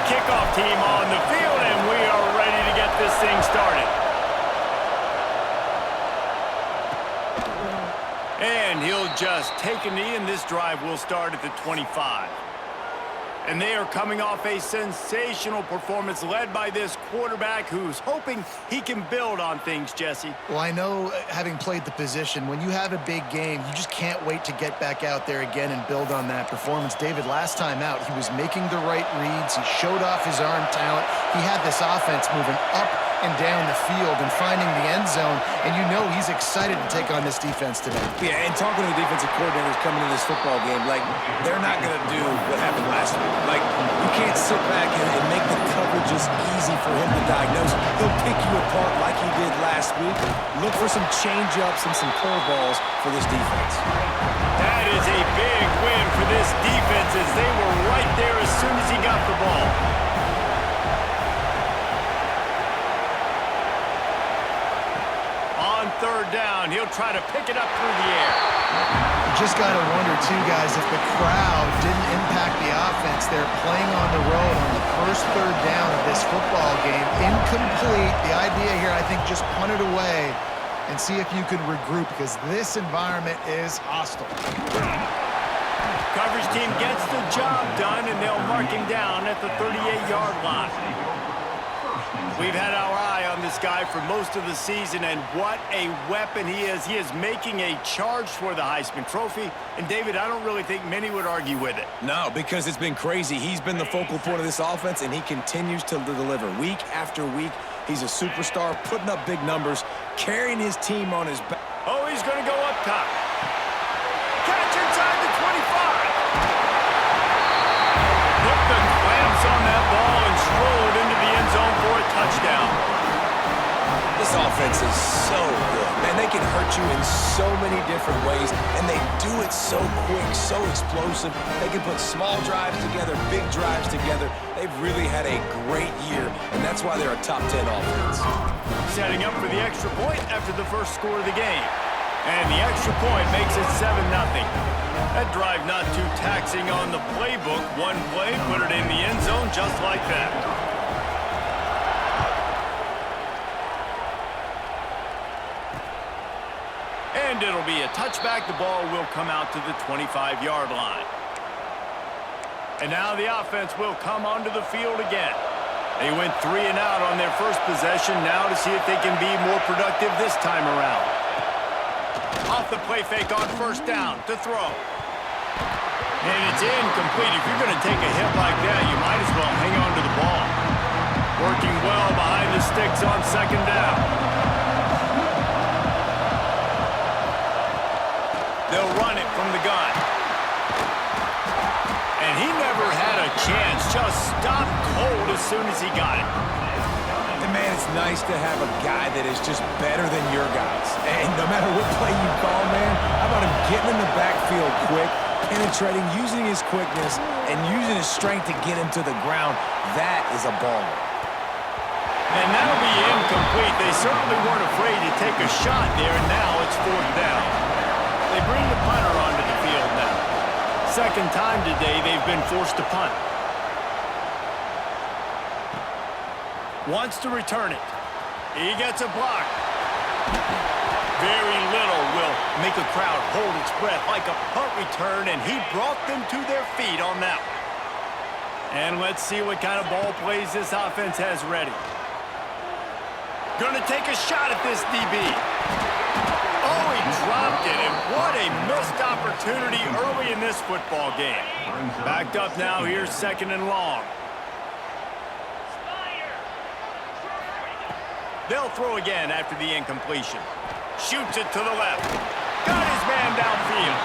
kickoff team on the field, and we are ready to get this thing started. And he'll just take a knee, and this drive will start at the 25. And they are coming off a sensational performance led by this quarterback who's hoping he can build on things, Jesse. Well, I know, having played the position, when you have a big game, you just can't wait to get back out there again and build on that performance. David, last time out, he was making the right reads. He showed off his arm talent. He had this offense moving up and down the field and finding the end zone, and you know he's excited to take on this defense today. Yeah, and talking to the defensive coordinators coming into this football game, like, they're not going to do what happened last week. Like, you can't sit back and make the coverages easy for him to diagnose. He'll pick you apart like he did last week. Look for some change-ups and some curveballs for this defense. That is a big win for this defense as they were right there as soon as he got the ball. On third down, he'll try to pick it up through the air. You just got to wonder, too, guys, if the crowd didn't impact the offense. They're playing on the road on the first third down of this football game. Incomplete. The idea here, I think, just punt it away and see if you could regroup, because this environment is hostile. Coverage team gets the job done, and they'll mark him down at the 38-yard line. We've had our eye on this guy for most of the season, and what a weapon he is. He is making a charge for the Heisman Trophy. And, David, I don't really think many would argue with it. No, because it's been crazy. He's been the focal point of this offense, and he continues to deliver week after week. He's a superstar, putting up big numbers, carrying his team on his back. Oh, he's going to go up top. Catch inside the 25. Put the clamps on that ball and strolled into the end zone for a touchdown. This offense is so good. Man, they can hurt you in so many different ways, and they do it so quick, so explosive. They can put small drives together, big drives together. They've really had a great year, and that's why they're a top 10 offense. Setting up for the extra point after the first score of the game. And the extra point makes it 7-0. That drive not too taxing on the playbook. One play, put it in the end zone just like that. And it'll be a touchback. The ball will come out to the 25-yard line. And now the offense will come onto the field again. They went 3 and out on their first possession. Now to see if they can be more productive this time around. Off the play fake on first down to throw. And it's incomplete. If you're going to take a hit like that, you might as well hang on to the ball. Working well behind the sticks on second down. They'll run it from the gun. And he never had a chance. Just stopped cold as soon as he got it. And, man, it's nice to have a guy that is just better than your guys. And no matter what play you call, man, how about him getting in the backfield quick, penetrating, using his quickness, and using his strength to get him to the ground? That is a baller. And that'll be incomplete. They certainly weren't afraid to take a shot there, and now it's fourth down. They bring the punter onto the field now. Second time today they've been forced to punt. Wants to return it. He gets a block. Very little will make a crowd hold its breath like a punt return, and he brought them to their feet on that one. And let's see what kind of ball plays this offense has ready. Gonna take a shot at this DB. Oh, he dropped it, and what a missed opportunity early in this football game. Backed up now, here's second and long. They'll throw again after the incompletion. Shoots it to the left. Got his man downfield.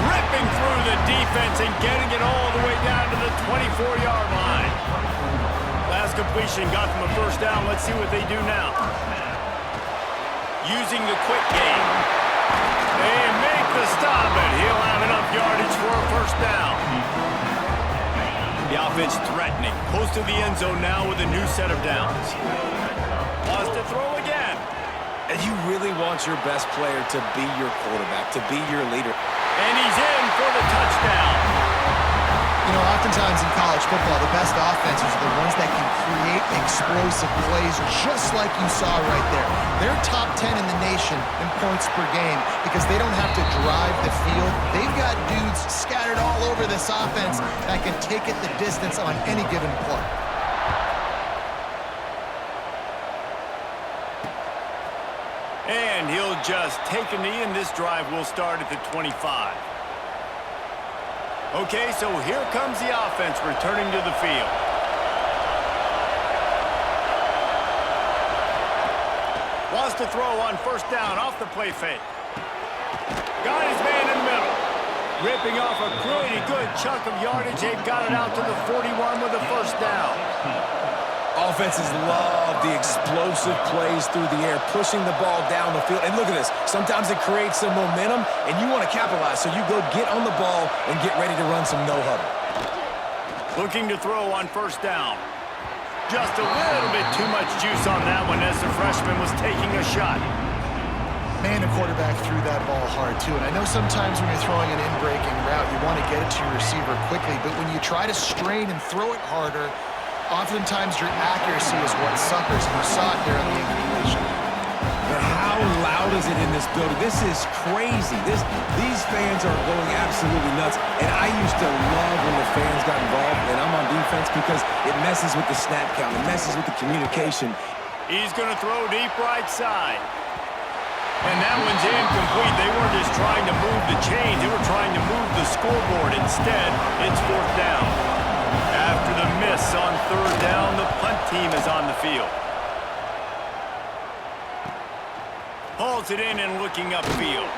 Ripping through the defense and getting it all the way down to the 24-yard line. Last completion got them a first down. Let's see what they do now. Using the quick game. They make the stop, but he'll have enough yardage for a first down. The offense threatening. Close to the end zone now with a new set of downs. Wants to throw again. And you really want your best player to be your quarterback, to be your leader. And he's in for the touchdown. You know, oftentimes in college football, the best offenses are the ones that can create explosive plays just like you saw right there. They're top 10 in the nation in points per game because they don't have to drive the field. They've got dudes scattered all over this offense that can take it the distance on any given play. And he'll just take a knee, and this drive will start at the 25. Okay, so here comes the offense returning to the field. Wants to throw on first down off the play fake. Got his man in the middle. Ripping off a pretty good chunk of yardage. They've got it out to the 41 with a first down. Offenses love the explosive plays through the air, pushing the ball down the field. And look at this. Sometimes it creates some momentum, and you want to capitalize. So you go get on the ball and get ready to run some no-huddle. Looking to throw on first down. Just a little bit too much juice on that one as the freshman was taking a shot. Man, the quarterback threw that ball hard, too. And I know sometimes when you're throwing an in-breaking route, you want to get it to your receiver quickly. But when you try to strain and throw it harder, oftentimes your accuracy is what suffers, and you saw it there on the incompletion. But how loud is it in this building? This is crazy. These fans are going absolutely nuts. And I used to love when the fans got involved, and I'm on defense because it messes with the snap count. It messes with the communication. He's going to throw deep right side. And that one's incomplete. They weren't just trying to move the chains. They were trying to move the scoreboard. Instead, it's fourth down. After the miss on third down, the punt team is on the field. Hauls it in and looking upfield.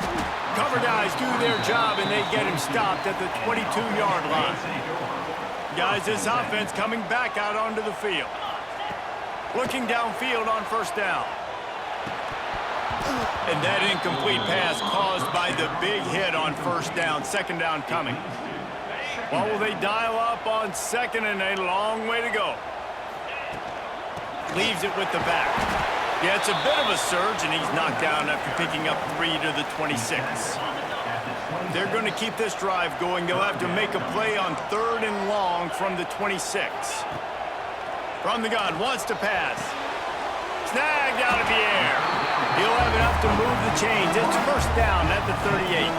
Cover guys do their job, and they get him stopped at the 22-yard line. Guys, this offense coming back out onto the field. Looking downfield on first down. And that incomplete pass caused by the big hit on first down. Second down coming. What will they dial up on second, and a long way to go? Leaves it with the back. Yeah, it's a bit of a surge, and he's knocked down after picking up 3 to the 26. They're going to keep this drive going. They'll have to make a play on third and long from the 26. From the gun, wants to pass. Snagged out of the air. He'll have enough to move the chains. It's first down at the 38.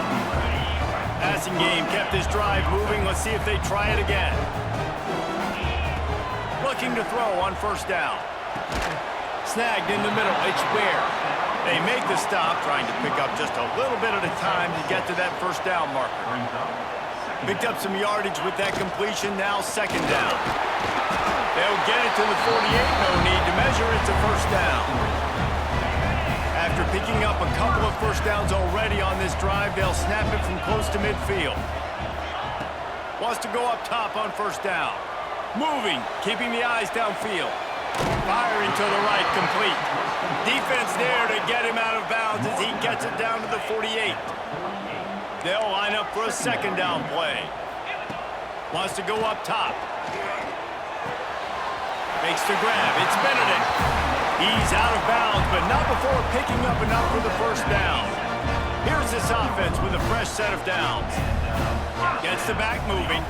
Passing game kept this drive moving. Let's see if they try it again. Looking to throw on first down. Snagged in the middle. It's Ware. They make the stop, trying to pick up just a little bit at a time to get to that first down marker. Picked up some yardage with that completion. Now second down. They'll get it to the 48. No need to measure. It's a first down. After picking up a couple of first downs already on this drive, they'll snap it from close to midfield. Wants to go up top on first down. Moving, keeping the eyes downfield. Firing to the right, complete. Defense there to get him out of bounds as he gets it down to the 48. They'll line up for a second down play. Wants to go up top. Makes the grab. It's Benedict. He's out of bounds, but not before picking up enough for the first down. Here's this offense with a fresh set of downs. Gets the back moving.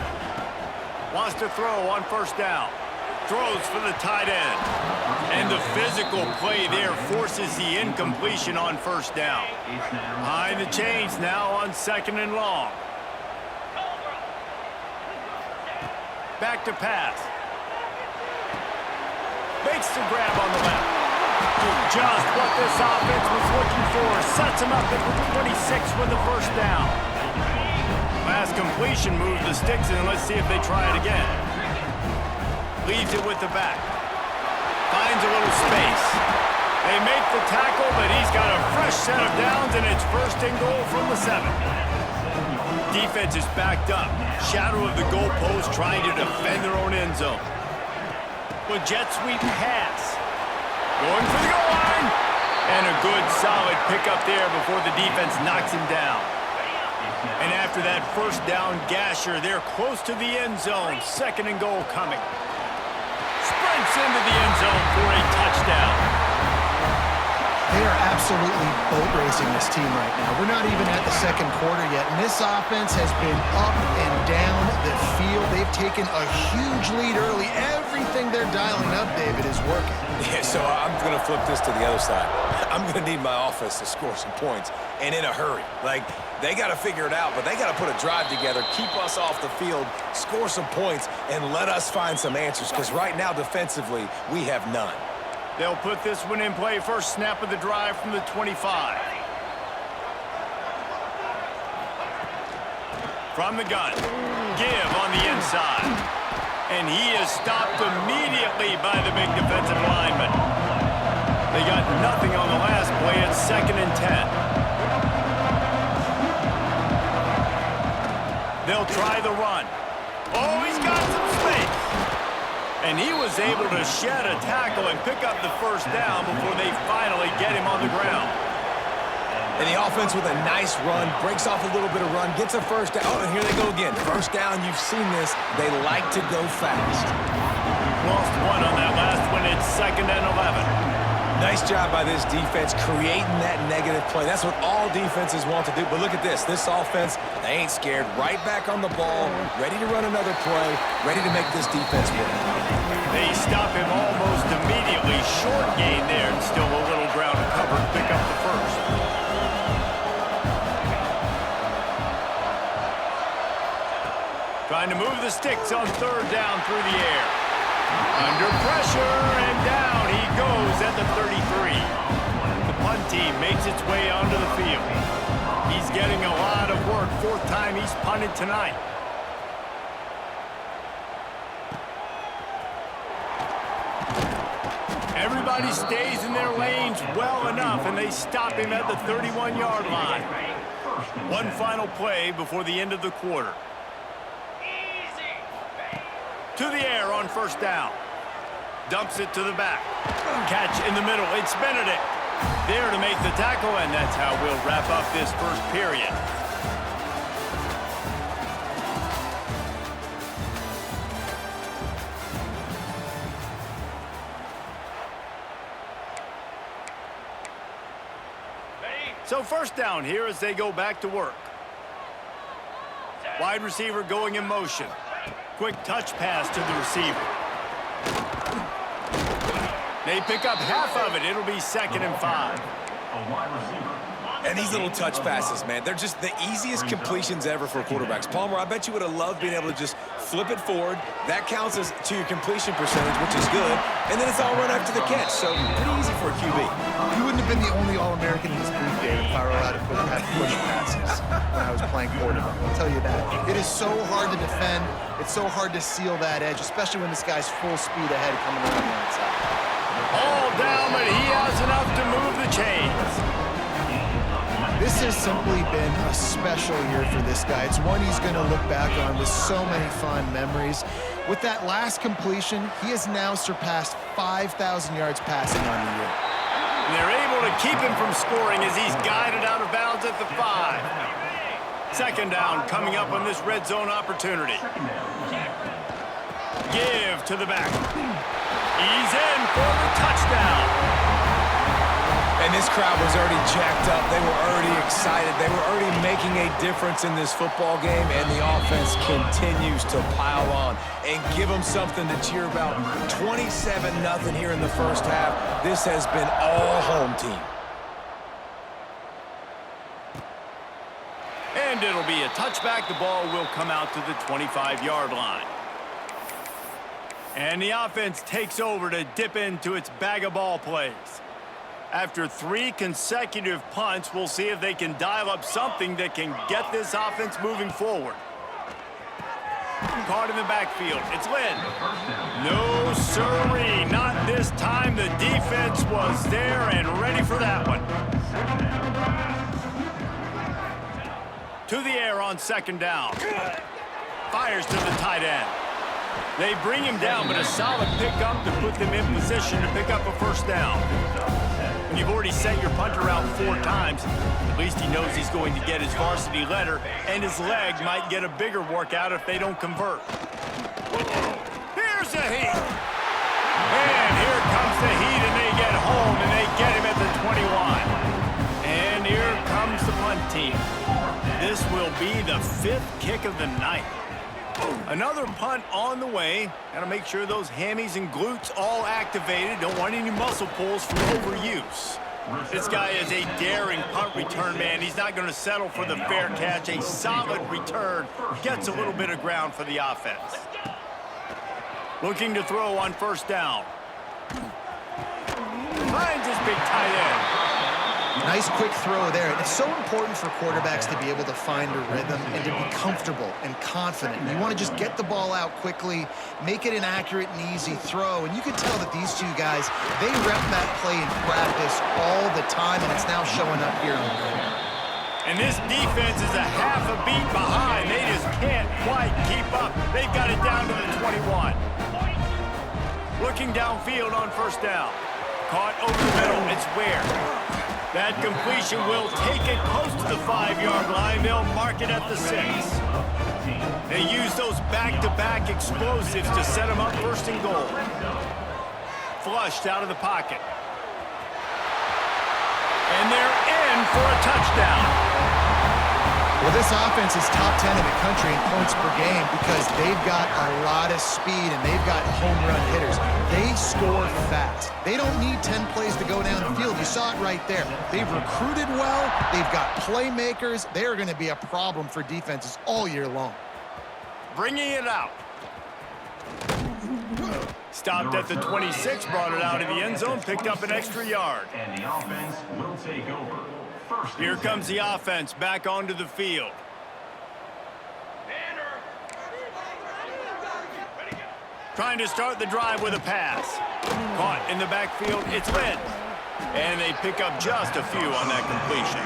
Wants to throw on first down. Throws for the tight end. And the physical play there forces the incompletion on first down. Behind the chains now on second and long. Back to pass. Makes the grab on the left. Just what this offense was looking for. Sets him up at the 26 with the first down. Last completion moved the sticks, and let's see if they try it again. Leaves it with the back. Finds a little space. They make the tackle, but he's got a fresh set of downs, and it's first and goal from the 7. Defense is backed up. Shadow of the goalpost trying to defend their own end zone. With jet sweep pass. Going for the goal line. And a good solid pickup there before the defense knocks him down. And after that first down gasher, they're close to the end zone. Second and goal coming. Sprints into the end zone for a touchdown. They are absolutely boat racing this team right now. We're not even at the second quarter yet, and this offense has been up and down the field. They've taken a huge lead early. Everything they're dialing up, David, is working. Yeah, so I'm going to flip this to the other side. I'm going to need my offense to score some points, and in a hurry. Like, they got to figure it out, but they got to put a drive together, keep us off the field, score some points, and let us find some answers, because right now, defensively, we have none. They'll put this one in play. First snap of the drive from the 25. From the gun. Give on the inside. And he is stopped immediately by the big defensive lineman. They got nothing on the last play. It's 2nd and 10. They'll try the run. Oh, he's got some space. And he was able to shed a tackle and pick up the first down before they finally get him on the ground. And the offense with a nice run, breaks off a little bit of run, gets a first down. Oh, and here they go again. First down, you've seen this. They like to go fast. Lost one on that last one. It's 2nd and 11. Nice job by this defense creating that negative play. That's what all defenses want to do. But look at this. This offense, they ain't scared. Right back on the ball, ready to run another play, ready to make this defense work. They stop him almost immediately. Short gain there, and still a little ground to cover to pick up the first. Trying to move the sticks on 3rd down through the air. Under pressure, and down he goes at the 33. The punt team makes its way onto the field. He's getting a lot of work. 4th time he's punted tonight. Everybody stays in their lanes well enough, and they stop him at the 31-yard line. One final play before the end of the quarter. To the air on 1st down. Dumps it to the back. Catch in the middle. It's Benedict. There to make the tackle, and that's how we'll wrap up this first period. So 1st down here as they go back to work. Wide receiver going in motion. Quick touch pass to the receiver. They pick up half of it. It'll be 2nd and 5. And these little touch passes, man, they're just the easiest completions ever for quarterbacks. Palmer, I bet you would have loved being able to just flip it forward. That counts as to your completion percentage, which is good. And then it's all run after the catch. So pretty easy for a QB. You wouldn't have been the only All-American in this booth, David, if I were out and had push passes when I was playing quarterback. I'll tell you that. It is so hard to defend. It's so hard to seal that edge, especially when this guy's full speed ahead coming around the outside. All down, but he has enough to move the chains. This has simply been a special year for this guy. It's one he's going to look back on with so many fond memories. With that last completion, he has now surpassed 5,000 yards passing on the year. And they're able to keep him from scoring as he's guided out of bounds at the 5. 2nd down coming up on this red zone opportunity. Give to the back. He's in for the touchdown. And this crowd was already jacked up. They were already excited. They were already making a difference in this football game, and the offense continues to pile on and give them something to cheer about. 27-0 here in the first half. This has been all home team. And it'll be a touchback. The ball will come out to the 25-yard line. And the offense takes over to dip into its bag of ball plays. After 3 consecutive punts, we'll see if they can dial up something that can get this offense moving forward. Caught in the backfield. It's Lynn. No, sirree. Not this time. The defense was there and ready for that one. To the air on 2nd down. Fires to the tight end. They bring him down, but a solid pickup to put them in position to pick up a first down. When you've already sent your punter out 4 times, at least he knows he's going to get his varsity letter, and his leg might get a bigger workout if they don't convert. Here's the heat. And here comes the heat, and they get home, and they get him at the 21. team. This will be the 5th kick of the night. Another punt on the way. Got to make sure those hammies and glutes all activated. Don't want any muscle pulls from overuse. This guy is a daring punt return man. He's not going to settle for the fair catch. A solid return. Gets a little bit of ground for the offense. Looking to throw on first down. Finds his big tight end. Nice quick throw there. And it's so important for quarterbacks to be able to find a rhythm and to be comfortable and confident. You want to just get the ball out quickly, make it an accurate and easy throw. And you can tell that these two guys, they rep that play in practice all the time, and it's now showing up here on the field. And this defense is a half a beat behind. They just can't quite keep up. They've got it down to the 21. Looking downfield on first down. Caught over the middle. It's Ware. That completion will take it close to the 5-yard line. They'll mark it at the 6. They use those back-to-back explosives to set them up first and goal. Flushed out of the pocket. And they're in for a touchdown. Well, this offense is top 10 in the country in points per game because they've got a lot of speed and they've got home run hitters. They score fast. They don't need 10 plays to go down the field. You saw it right there. They've recruited well. They've got playmakers. They are going to be a problem for defenses all year long. Bringing it out. Stopped at the 26, brought it out of the end zone, picked up an extra yard. And the offense will take over. Here comes the offense back onto the field. Trying to start the drive with a pass. Caught in the backfield, it's Lynn. And they pick up just a few on that completion.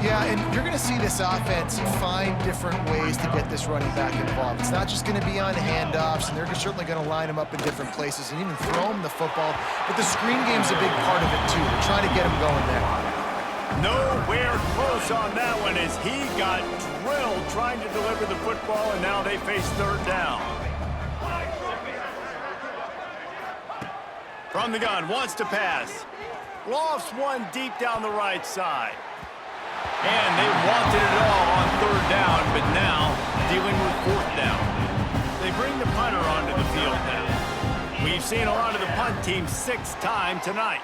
Yeah, and you're going to see this offense find different ways to get this running back involved. It's not just going to be on handoffs, and they're certainly going to line him up in different places and even throw him the football. But the screen game's a big part of it, too. They're trying to get him going there. Nowhere close on that one as he got drilled trying to deliver the football, and now they face third down. From the gun, wants to pass. Lofts one deep down the right side. And they wanted it all on third down, but now dealing with fourth down. They bring the punter onto the field now. We've seen a lot of the punt team 6 times tonight.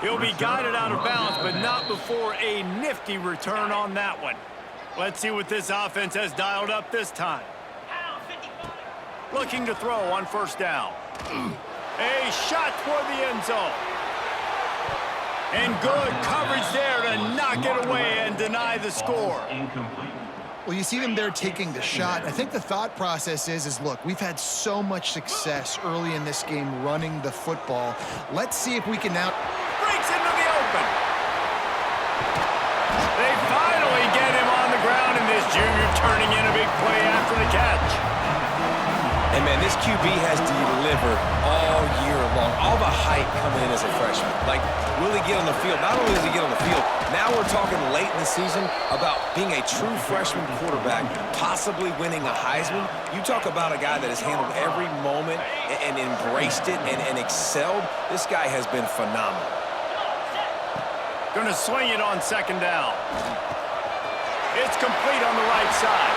He'll be guided out of bounds, but not before a nifty return on that one. Let's see what this offense has dialed up this time. Looking to throw on first down. A shot toward the end zone. And good coverage there to knock it away and deny the score. Well, you see them there taking the shot. I think the thought process is look, we've had so much success early in this game running the football. Let's see if we can now... Breaks into the open. They finally get him on the ground, and this junior turning in a big play after the catch. And, man, this QB has to deliver all year long. All the hype coming in as a freshman. Like, will he get on the field? Not only does he get on the field, now we're talking late in the season about being a true freshman quarterback, possibly winning a Heisman. You talk about a guy that has handled every moment and embraced it and excelled. This guy has been phenomenal. Going to swing it on second down. It's complete on the right side.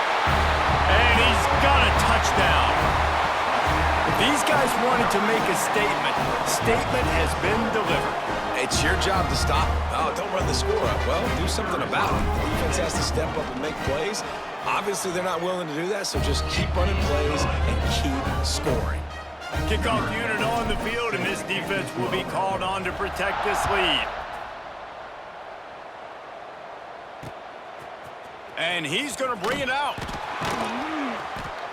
And he's got a touchdown. These guys wanted to make a statement. Statement has been delivered. It's your job to stop. Oh, don't run the score up. Well, do something about it. The defense has to step up and make plays. Obviously, they're not willing to do that, so just keep running plays and keep scoring. Kickoff unit on the field, and this defense will be called on to protect this lead. And he's going to bring it out.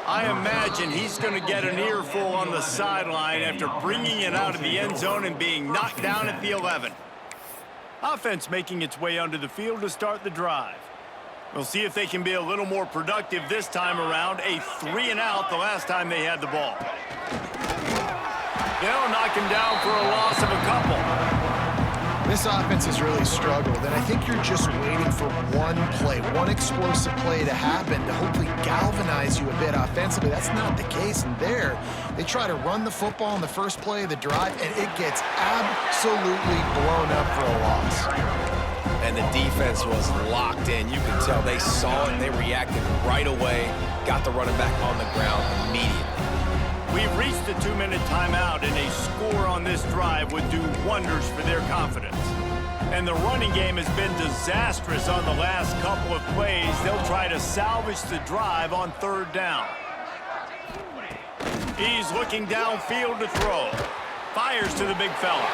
I imagine he's going to get an earful on the sideline after bringing it out of the end zone and being knocked down at the 11. Offense making its way onto the field to start the drive. We'll see if they can be a little more productive this time around. A 3-and-out the last time they had the ball. They'll knock him down for a loss of a couple. This offense has really struggled, and I think you're just waiting for one play, one explosive play to happen to hopefully galvanize you a bit offensively. That's not the case, and there, they try to run the football in the first play of the drive, and it gets absolutely blown up for a loss. And the defense was locked in. You could tell they saw it, they reacted right away, got the running back on the ground immediately. We've reached the 2-minute timeout, and a score on this drive would do wonders for their confidence. And the running game has been disastrous on the last couple of plays. They'll try to salvage the drive on 3rd down. He's looking downfield to throw. Fires to the big fella.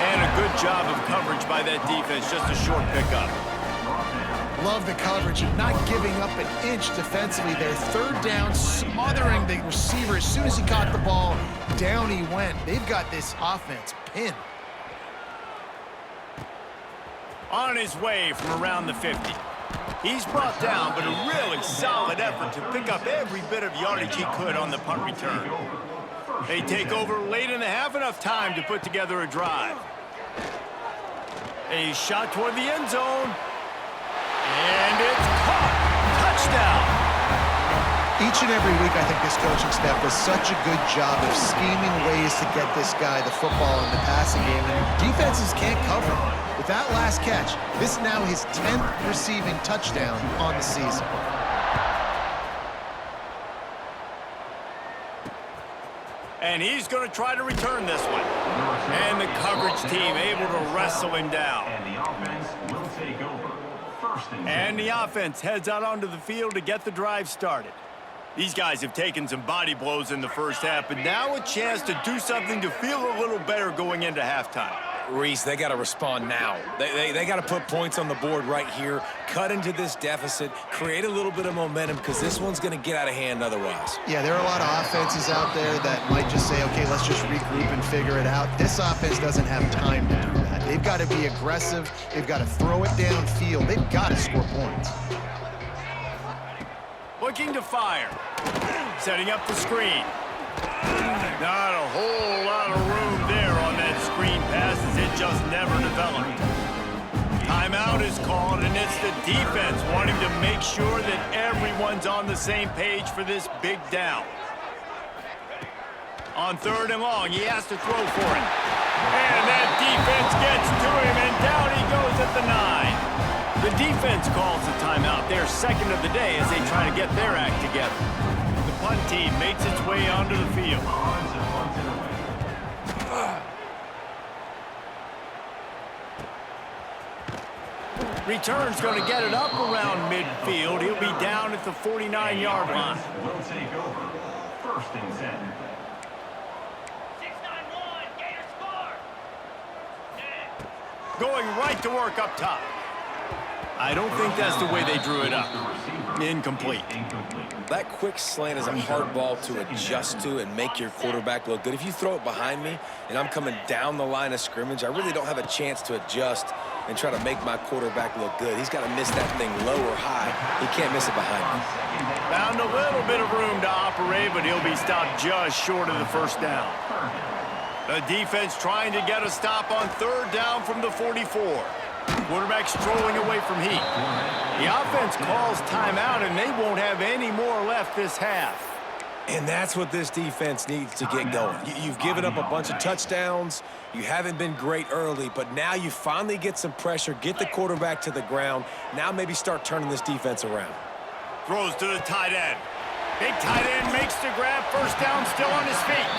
And a good job of coverage by that defense, just a short pickup. Love the coverage and not giving up an inch defensively there. 3rd down, smothering the receiver. As soon as he caught the ball, down he went. They've got this offense pinned. On his way from around the 50. He's brought down, but a really solid effort to pick up every bit of yardage he could on the punt return. They take over late in the half, enough time to put together a drive. A shot toward the end zone. And it's caught. Touchdown. Each and every week, I think this coaching staff does such a good job of scheming ways to get this guy the football in the passing game, and defenses can't cover him. With that last catch, this is now his 10th receiving touchdown on the season. And he's going to try to return this one. And the coverage team able to wrestle him down. And the offense will take over. And the offense heads out onto the field to get the drive started. These guys have taken some body blows in the first half, but now a chance to do something to feel a little better going into halftime. Reese, they got to respond now. They got to put points on the board right here, cut into this deficit, create a little bit of momentum, because this one's going to get out of hand otherwise. Yeah, there are a lot of offenses out there that might just say, okay, let's just regroup and figure it out. This offense doesn't have time to do that. They've got to be aggressive. They've got to throw it downfield. They've got to score points. Looking to fire. Setting up the screen. Not a whole lot of room there on that screen pass, as it just never developed. Timeout is called, and it's the defense wanting to make sure that everyone's on the same page for this big down. On 3rd and long, he has to throw for it. And that defense gets to him, and down he goes at the 9. The defense calls the timeout, their 2nd of the day, as they try to get their act together. The punt team makes its way onto the field. Return's going to get it up around midfield. He'll be down at the 49-yard line. Will take over. 1st and 10. 6-9-1, Gators score. Going right to work up top. I don't think that's the way they drew it up. Incomplete. That quick slant is a hard ball to adjust to and make your quarterback look good. If you throw it behind me and I'm coming down the line of scrimmage, I really don't have a chance to adjust and try to make my quarterback look good. He's got to miss that thing low or high. He can't miss it behind me. Found a little bit of room to operate, but he'll be stopped just short of the 1st down. The defense trying to get a stop on 3rd down from the 44. Quarterback strolling away from heat. The offense calls timeout, and they won't have any more left this half. And that's what this defense needs to get going. You've given up a bunch of touchdowns. You haven't been great early, but now you finally get some pressure, get the quarterback to the ground. Now maybe start turning this defense around. Throws to the tight end. Big tight end makes the grab. 1st down, still on his feet.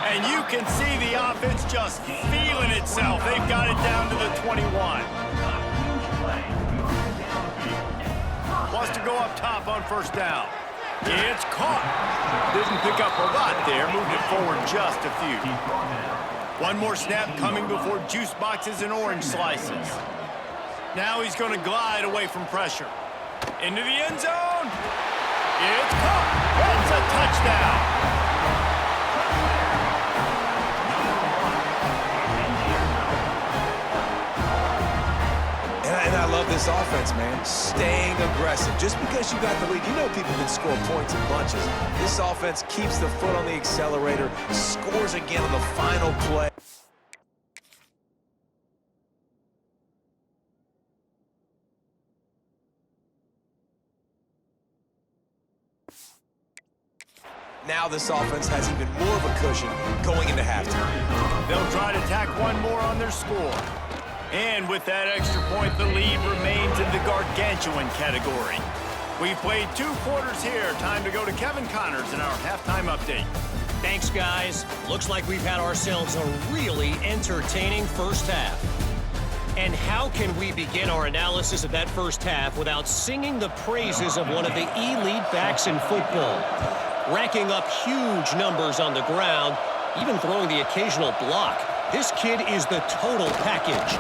And you can see the offense just feeling itself. They've got it down to the 21. Wants to go up top on 1st down. It's caught. Didn't pick up a lot there. Moved it forward just a few. One more snap coming before juice boxes and orange slices. Now he's going to glide away from pressure. Into the end zone. It's caught. It's a touchdown. And I love this offense, man. Staying aggressive. Just because you got the lead, you know people can score points in bunches. This offense keeps the foot on the accelerator, scores again on the final play. Now this offense has even more of a cushion going into halftime. They'll try to tack one more on their score. And with that extra point, the lead remains in the gargantuan category. We've played 2 quarters here. Time to go to Kevin Connors in our halftime update. Thanks, guys. Looks like we've had ourselves a really entertaining first half. And how can we begin our analysis of that first half without singing the praises of one of the elite backs in football? Racking up huge numbers on the ground, even throwing the occasional block. This kid is the total package.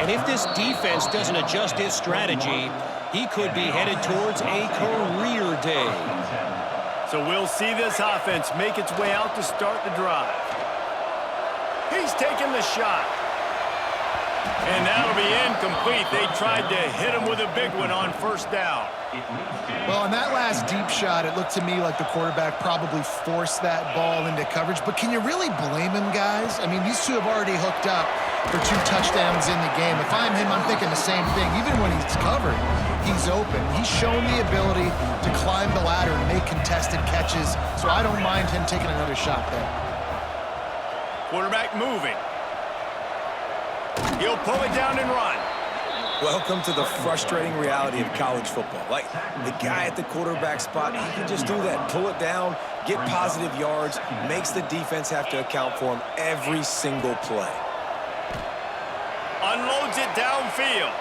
And if this defense doesn't adjust its strategy, he could be headed towards a career day. So we'll see this offense make its way out to start the drive. He's taking the shot. And that'll be incomplete. They tried to hit him with a big one on first down. Well, on that last deep shot, it looked to me like the quarterback probably forced that ball into coverage. But can you really blame him, guys? I mean, these two have already hooked up for 2 touchdowns in the game. If I'm him, I'm thinking the same thing. Even when he's covered, he's open. He's shown the ability to climb the ladder and make contested catches. So I don't mind him taking another shot there. Quarterback moving. He'll pull it down and run. Welcome to the frustrating reality of college football. Like, the guy at the quarterback spot, he can just do that. Pull it down, get positive yards, makes the defense have to account for him every single play. Unloads it downfield.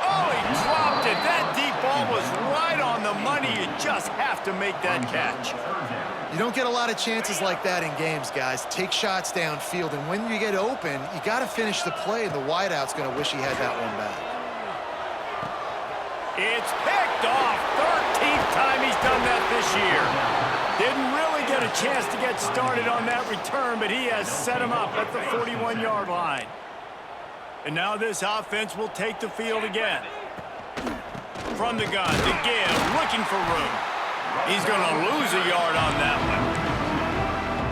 Oh, he dropped it. That deep ball was right on the money. You just have to make that catch. You don't get a lot of chances like that in games, guys. Take shots downfield, and when you get open, you got to finish the play. The wideout's going to wish he had that one back. It's picked off. 13th time he's done that this year. Didn't really get a chance to get started on that return, but he has set him up at the 41-yard line. And now this offense will take the field again. From the gun, to give, looking for room. He's going to lose a yard on that one.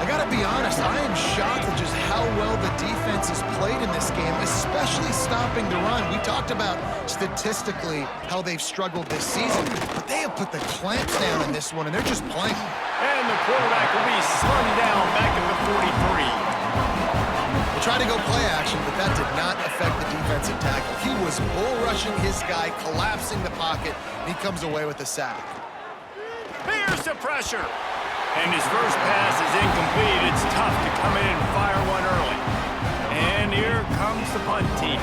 I got to be honest, I am shocked at just how well the defense has played in this game, especially stopping the run. We talked about statistically how they've struggled this season, but they have put the clamps down in this one, and they're just playing. And the quarterback will be slung down back at the 43. They tried to go play action, but that did not affect the defensive tackle. He was bull rushing his guy, collapsing the pocket, and he comes away with a sack. Here's the pressure. And his first pass is incomplete. It's tough to come in and fire one early. And here comes the punt team.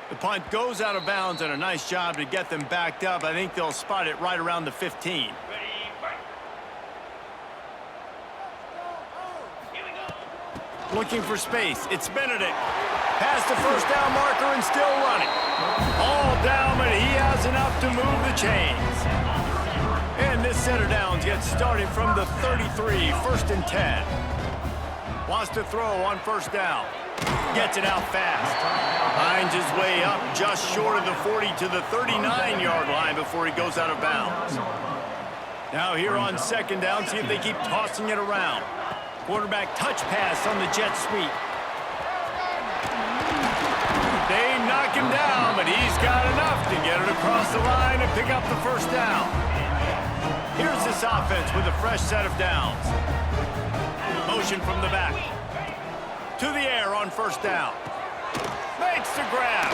The punt goes out of bounds, and a nice job to get them backed up. I think they'll spot it right around the 15. Looking for space. It's Benedict. Past the first down marker and still running. All down, but he has enough to move the chains. And this set of downs gets started from the 33, 1st and 10. Wants to throw on first down. Gets it out fast. Finds his way up just short of the 40 to the 39-yard line before he goes out of bounds. Now here on 2nd down, see if they keep tossing it around. Quarterback touch pass on the jet sweep. They knock him down, but he's got enough to get it across the line and pick up the first down. Here's this offense with a fresh set of downs. Motion from the back. To the air on first down. Makes the grab.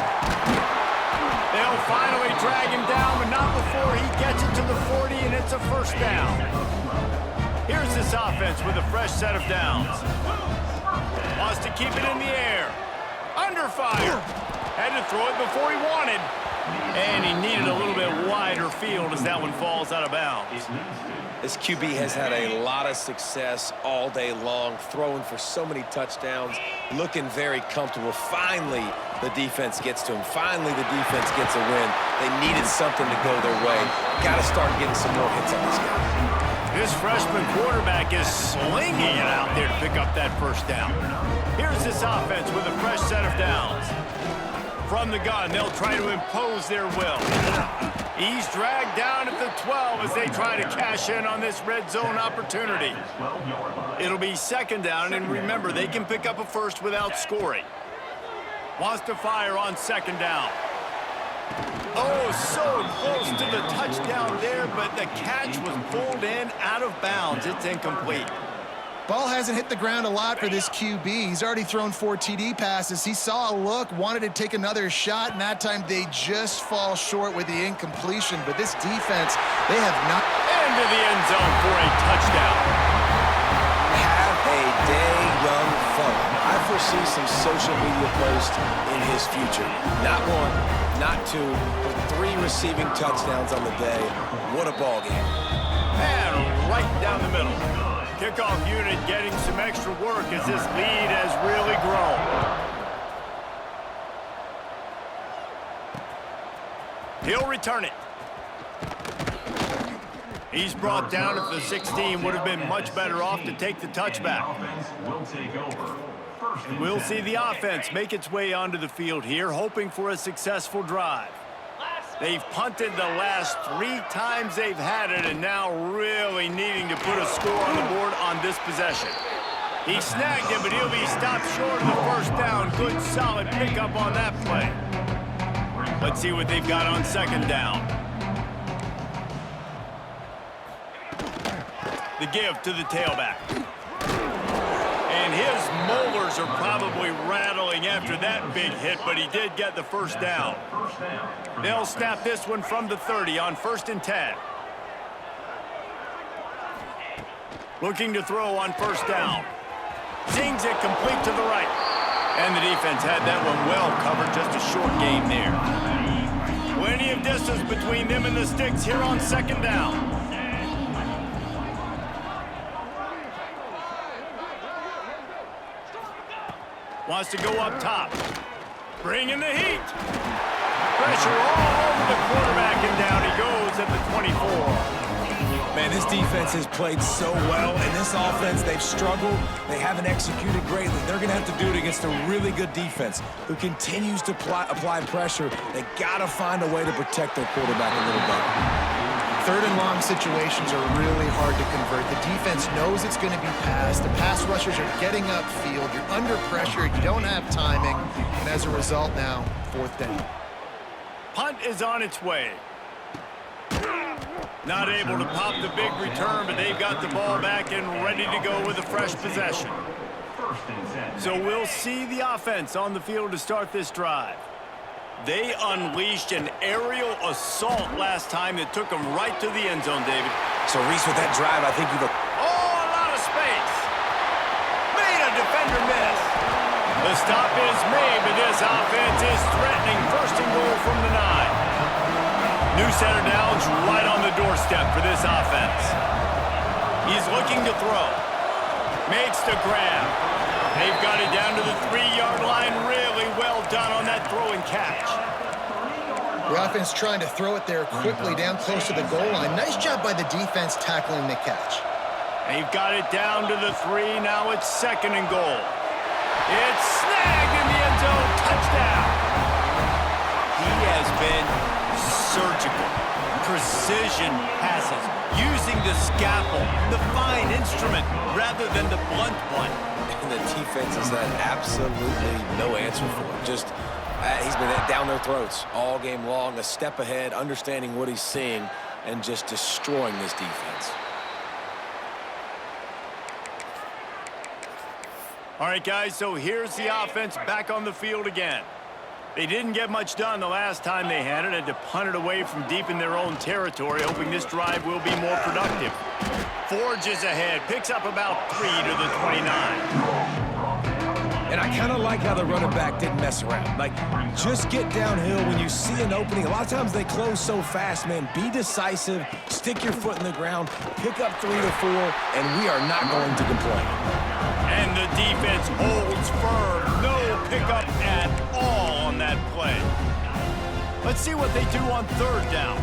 They'll finally drag him down, but not before he gets it to the 40, and it's a first down. Here's this offense with a fresh set of downs. Wants to keep it in the air. Under fire. Had to throw it before he wanted. And he needed a little bit wider field as that one falls out of bounds. This QB has had a lot of success all day long, throwing for so many touchdowns, looking very comfortable. Finally, the defense gets to him. Finally, the defense gets a win. They needed something to go their way. Got to start getting some more hits on this guy. This freshman quarterback is slinging it out there to pick up that first down. Here's this offense with a fresh set of downs. From the gun, they'll try to impose their will. He's dragged down at the 12 as they try to cash in on this red zone opportunity. It'll be 2nd down, and remember, they can pick up a first without scoring. Wants to fire on 2nd down. Oh, so close to the touchdown there, but the catch was pulled in out of bounds. It's incomplete. Ball hasn't hit the ground a lot for this QB. He's already thrown 4 TD passes. He saw a look, wanted to take another shot, and that time they just fall short with the incompletion. But this defense, they have not... Into the end zone for a touchdown. Have a day, young fella. I foresee some social media posts in his future. Not 1, not 2, but 3 receiving touchdowns on the day. What a ball game. And right down the middle. Kickoff unit getting some extra work as this lead has really grown. He'll return it. He's brought down at the 16. Would have been much better off to take the touchback. Offense will take over. First and We'll 10. see the offense make its way onto the field here, hoping for a successful drive. They've punted the last 3 times they've had it, and now really needing to put a score on the board on this possession. He snagged it, but he'll be stopped short of the first down. Good, solid pickup on that play. Let's see what they've got on second down. The give to the tailback. And his molars are probably rattling after that big hit, but he did get the first down. They'll snap this one from the 30 on 1st and 10. Looking to throw on 1st down. Zings it complete to the right. And the defense had that one well covered, just a short gain there. Plenty of distance between them and the sticks here on 2nd down. Wants to go up top. Bringing the heat. Pressure all over the quarterback, and down he goes at the 24. Man, this defense has played so well, and this offense, they've struggled. They haven't executed greatly. They're going to have to do it against a really good defense who continues to apply pressure. They got to find a way to protect their quarterback a little better. 3rd and long situations are really hard to convert. The defense knows it's going to be passed. The pass rushers are getting upfield. You're under pressure. You don't have timing. And as a result now, 4th down. Punt is on its way. Not able to pop the big return, but they've got the ball back and ready to go with a fresh possession. First and 10. So we'll see the offense on the field to start this drive. They unleashed an aerial assault last time that took them right to the end zone, David. So, Reese, with that drive, I think you've... Oh, a lot of space. Made a defender miss. The stop is made, but this offense is threatening 1st and goal from the 9. New center down's right on the doorstep for this offense. He's looking to throw. Makes the grab. They've got it down to the 3-yard line. Really well done on that throw and catch. The offense trying to throw it there quickly down close to the goal line. Nice job by the defense tackling the catch. They've got it down to the 3. Now it's 2nd and goal. It's snagged in the end zone. Touchdown. He has been surgical. Precision passes. Using the scalpel, the fine instrument, rather than the blunt one. And the defense has had absolutely no answer for him. Just, he's been down their throats all game long, a step ahead, understanding what he's seeing, and just destroying this defense. All right, guys, so here's the offense back on the field again. They didn't get much done the last time they had it. Had to punt it away from deep in their own territory, hoping this drive will be more productive. Forges ahead, picks up about 3 to the 29. And I kind of like how the running back didn't mess around. Like, just get downhill when you see an opening. A lot of times they close so fast, man. Be decisive, stick your foot in the ground, pick up 3 to 4, and we are not going to complain. And the defense holds firm. No pickup at all on that play. Let's see what they do on 3rd down.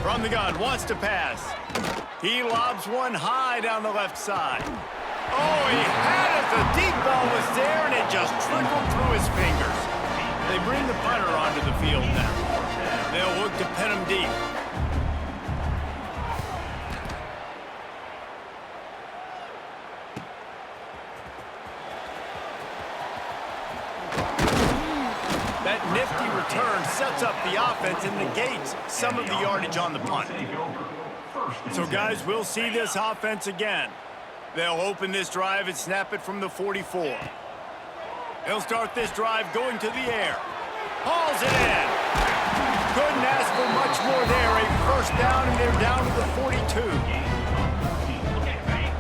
From the gun, wants to pass. He lobs one high down the left side. Oh, he had it. The deep ball was there, and it just trickled through his fingers. They bring the punter onto the field now. They'll look to pin him deep. That nifty return sets up the offense and negates some of the yardage on the punt. So, guys, we'll see this offense again. They'll open this drive and snap it from the 44. They'll start this drive going to the air. Hauls it in. Couldn't ask for much more there. A first down, and they're down to the 42.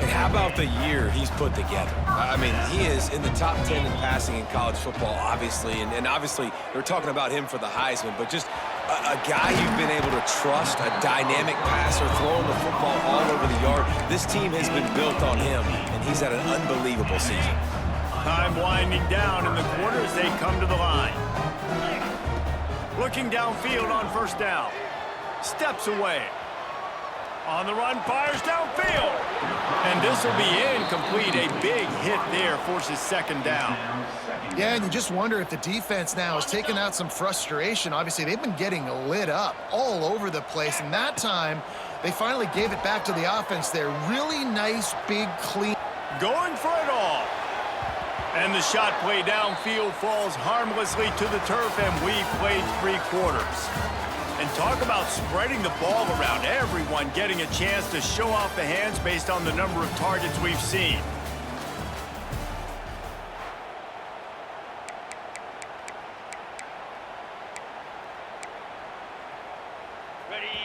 And how about the year he's put together? I mean, he is in the top 10 in passing in college football, obviously. And obviously, they're talking about him for the Heisman. But just a guy you've been able to trust, a dynamic passer, throwing the football all over the yard. This team has been built on him, and he's had an unbelievable season. Time winding down in the quarter as they come to the line. Looking downfield on first down. Steps away. On the run, fires downfield. And this will be incomplete. A big hit there forces second down. Yeah, and you just wonder if the defense now has taken out some frustration. Obviously, they've been getting lit up all over the place. And that time, they finally gave it back to the offense there. Really nice, big, clean. Going for it all. And the shot play downfield falls harmlessly to the turf, and we've played 3 quarters. And talk about spreading the ball around, everyone getting a chance to show off the hands based on the number of targets we've seen.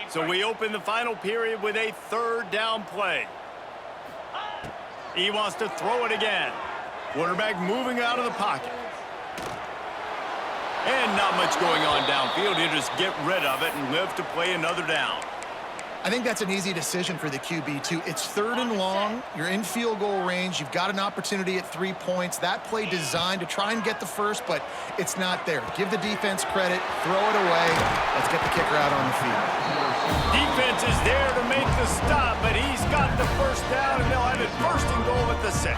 So we open the final period with a third down play. He wants to throw it again. Quarterback moving out of the pocket. And not much going on downfield. He'll just get rid of it and live to play another down. I think that's an easy decision for the QB, too. It's 3rd and long. You're in field goal range. You've got an opportunity at 3 points. That play designed to try and get the first, but it's not there. Give the defense credit. Throw it away. Let's get the kicker out on the field. Defense is there to make the stop, but he's got the first down, and they'll have it first and goal at the 6.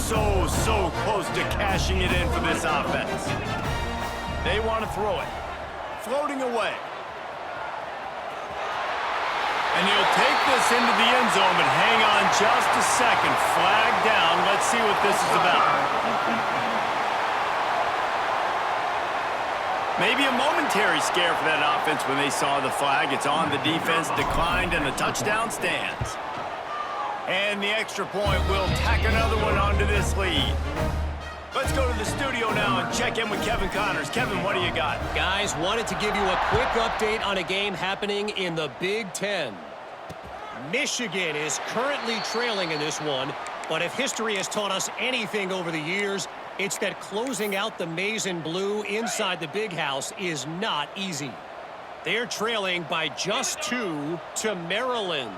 So close to cashing it in for this offense. They want to throw it. Floating away. And he'll take this into the end zone, but hang on just a second. Flag down. Let's see what this is about. Maybe a momentary scare for that offense when they saw the flag. It's on the defense, declined, and the touchdown stands. And the extra point will tack another one onto this lead. Let's go to the studio now and check in with Kevin Connors. Kevin, what do you got? Guys, wanted to give you a quick update on a game happening in the Big Ten. Michigan is currently trailing in this one, but if history has taught us anything over the years, it's that closing out the maize and blue inside the Big House is not easy. They're trailing by just 2 to Maryland.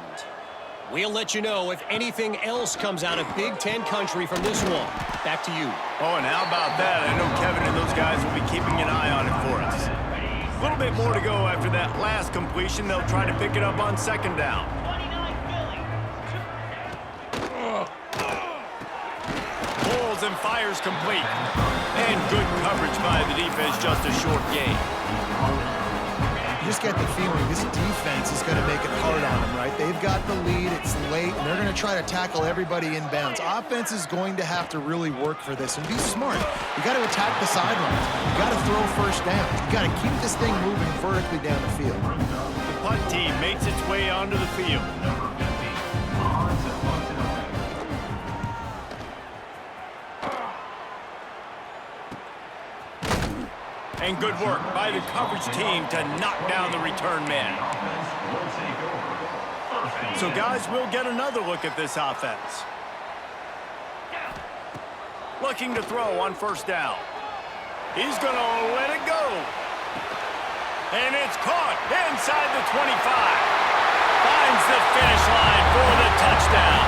We'll let you know if anything else comes out of Big Ten country from this one. Back to you. Oh, and how about that? I know Kevin and those guys will be keeping an eye on it for us. A little bit more to go after that last completion. They'll try to pick it up on second down. Pulls and fires complete. And good coverage by the defense, just a short gain. You just get the feeling this defense is going to make it hard on them, right? They've got the lead, it's late, and they're going to try to tackle everybody inbounds. Offense is going to have to really work for this and be smart. You got to attack the sidelines. You got to throw first down. You got to keep this thing moving vertically down the field. The punt team makes its way onto the field. And good work by the coverage team to knock down the return man. So, guys, we'll get another look at this offense. Looking to throw on first down. He's going to let it go. And it's caught inside the 25. Finds the finish line for the touchdown.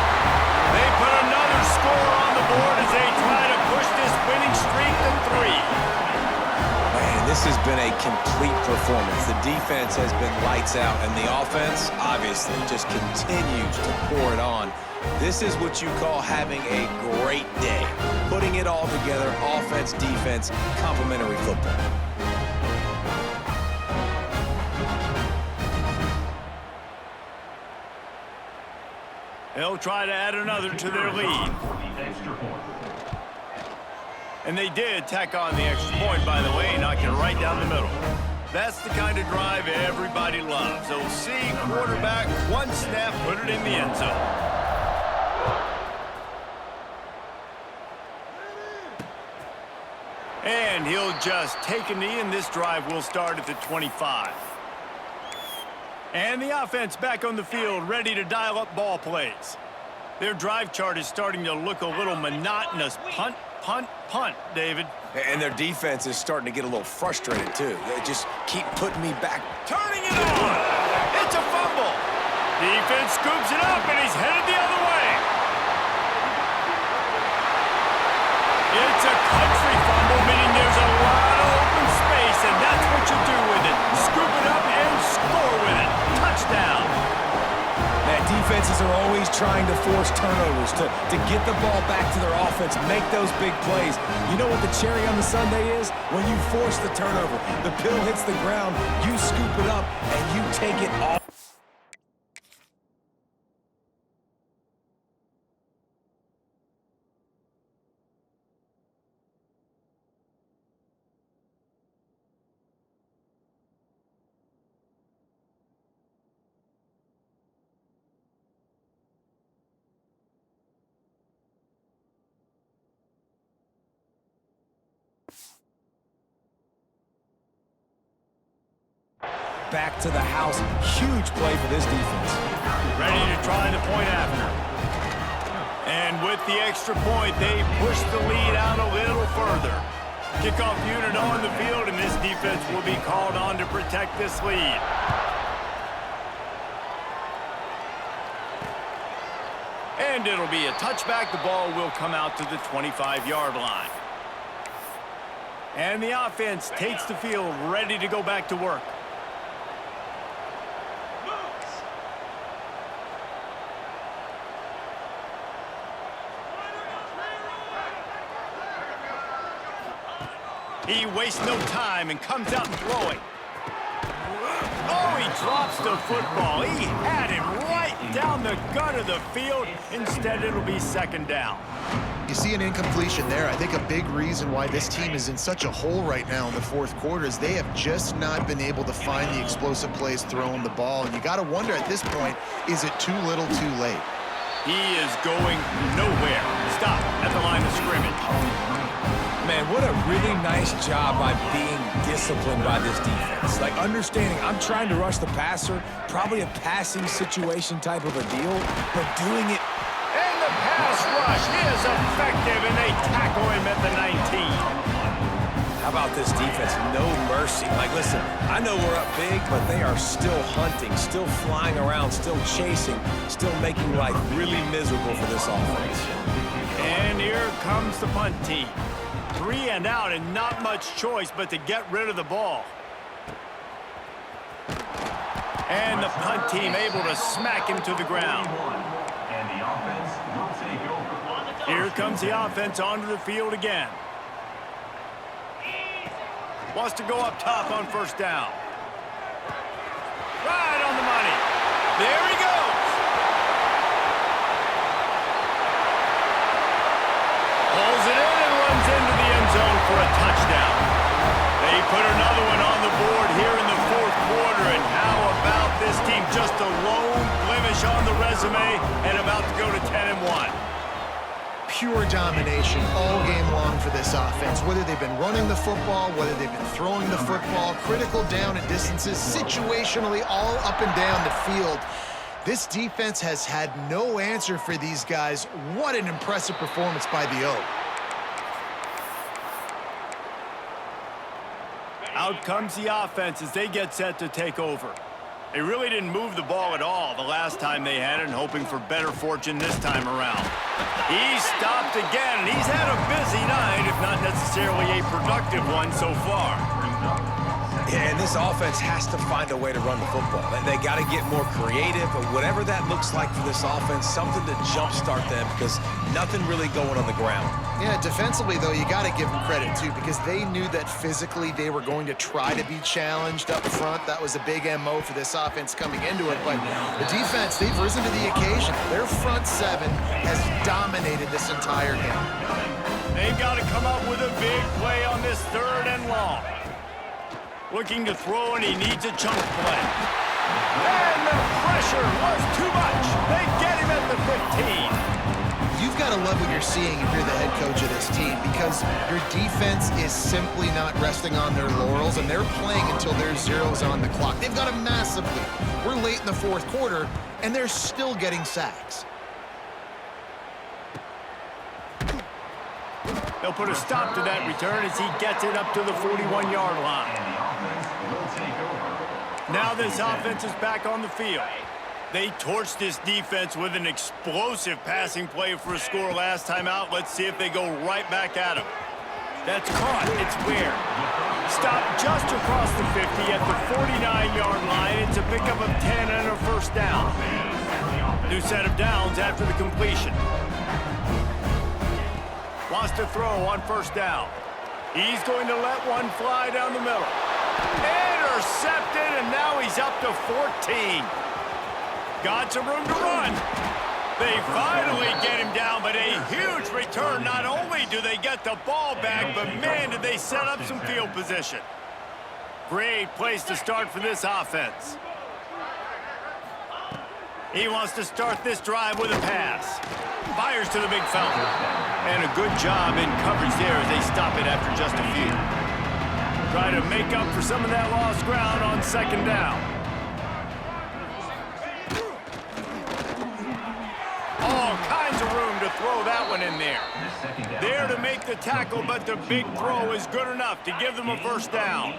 They put another score on the board as they try to push this winning streak to 3. This has been a complete performance. The defense has been lights out, and the offense, obviously, just continues to pour it on. This is what you call having a great day. Putting it all together, offense, defense, complementary football. They'll try to add another to their lead. And they did tack on the extra point, by the way, knocked it right down the middle. That's the kind of drive everybody loves. OC, quarterback, one snap, put it in the end zone. And he'll just take a knee, and this drive will start at the 25. And the offense back on the field, ready to dial up ball plays. Their drive chart is starting to look a little monotonous. Punt, punt, punt, David. And their defense is starting to get a little frustrated, too. They just keep putting me back. Turning it on. It's a fumble. Defense scoops it up, and he's headed the other way. It's a country fumble, meaning there's a lot of open space, and that's what you do with it. Scoop it up and score with it. Touchdown. Man, defenses are always trying to force turnovers to get the ball back to their offense, make those big plays. You know what the cherry on the sundae is? When you force the turnover, the pill hits the ground, you scoop it up, and you take it off. Back to the house. Huge play for this defense. Ready to try the point after. And with the extra point, they push the lead out a little further. Kickoff unit on the field, and this defense will be called on to protect this lead. And it'll be a touchback. The ball will come out to the 25-yard line. And the offense takes the field, ready to go back to work. He wastes no time and comes out and throwing. Oh, he drops the football. He had him right down the gut of the field. Instead, it'll be second down. You see an incompletion there. I think a big reason why this team is in such a hole right now in the fourth quarter is they have just not been able to find the explosive plays throwing the ball. And you got to wonder at this point, is it too little too late? He is going nowhere. Stop at the line of scrimmage. Man, what a really nice job by being disciplined by this defense. Like, understanding I'm trying to rush the passer, probably a passing situation type of a deal, but doing it. And the pass rush is effective, and they tackle him at the 19. How about this defense? No mercy. Like, listen, I know we're up big, but they are still hunting, still flying around, still chasing, still making life really miserable for this offense. And here comes the punt team. 3 and out, and not much choice but to get rid of the ball. And the punt team able to smack him to the ground. And the offense will take over. Here comes the offense onto the field again. Wants to go up top on first down. Right on the money. There he goes. Pulls it in and runs into the end zone for a touchdown. They put another one on the board here in the fourth quarter, and how about this team? Just a lone blemish on the resume and about to go to 10-1. Pure domination all game long for this offense. Whether they've been running the football, whether they've been throwing the football, critical down and distances, situationally all up and down the field. This defense has had no answer for these guys. What an impressive performance by the O. Out comes the offense as they get set to take over. They really didn't move the ball at all the last time they had it, and hoping for better fortune this time around. He stopped again, and he's had a busy night, if not necessarily a productive one so far. Yeah, and this offense has to find a way to run the football. They got to get more creative, but whatever that looks like for this offense, something to jumpstart them, because nothing really going on the ground. Yeah, defensively, though, you got to give them credit, too, because they knew that physically they were going to try to be challenged up front. That was a big MO for this offense coming into it. But the defense, they've risen to the occasion. Their front seven has dominated this entire game. They've got to come up with a big play on this 3rd and long. Looking to throw, and he needs a chunk play. And the pressure was too much. They get him at the 15. You've got to love what you're seeing if you're the head coach of this team, because your defense is simply not resting on their laurels, and they're playing until there's zeros on the clock. They've got a massive lead. We're late in the 4th quarter, and they're still getting sacks. They'll put a stop to that return as he gets it up to the 41-yard line. Now this offense is back on the field. They torched this defense with an explosive passing play for a score last time out. Let's see if they go right back at him. That's caught. It's Ware. Stopped just across the 50 at the 49-yard line. It's a pickup of 10 and a first down. New set of downs after the completion. Wants to throw on first down. He's going to let one fly down the middle. Intercepted, and now he's up to 14. Got some room to run. They finally get him down, but a huge return. Not only do they get the ball back, but man, did they set up some field position. Great place to start for this offense. He wants to start this drive with a pass. Fires to the big fountain. And a good job in coverage there as they stop it after just a few. Try to make up for some of that lost ground on 2nd down. All kinds of room to throw that one in there. There to make the tackle, but the big throw is good enough to give them a first down.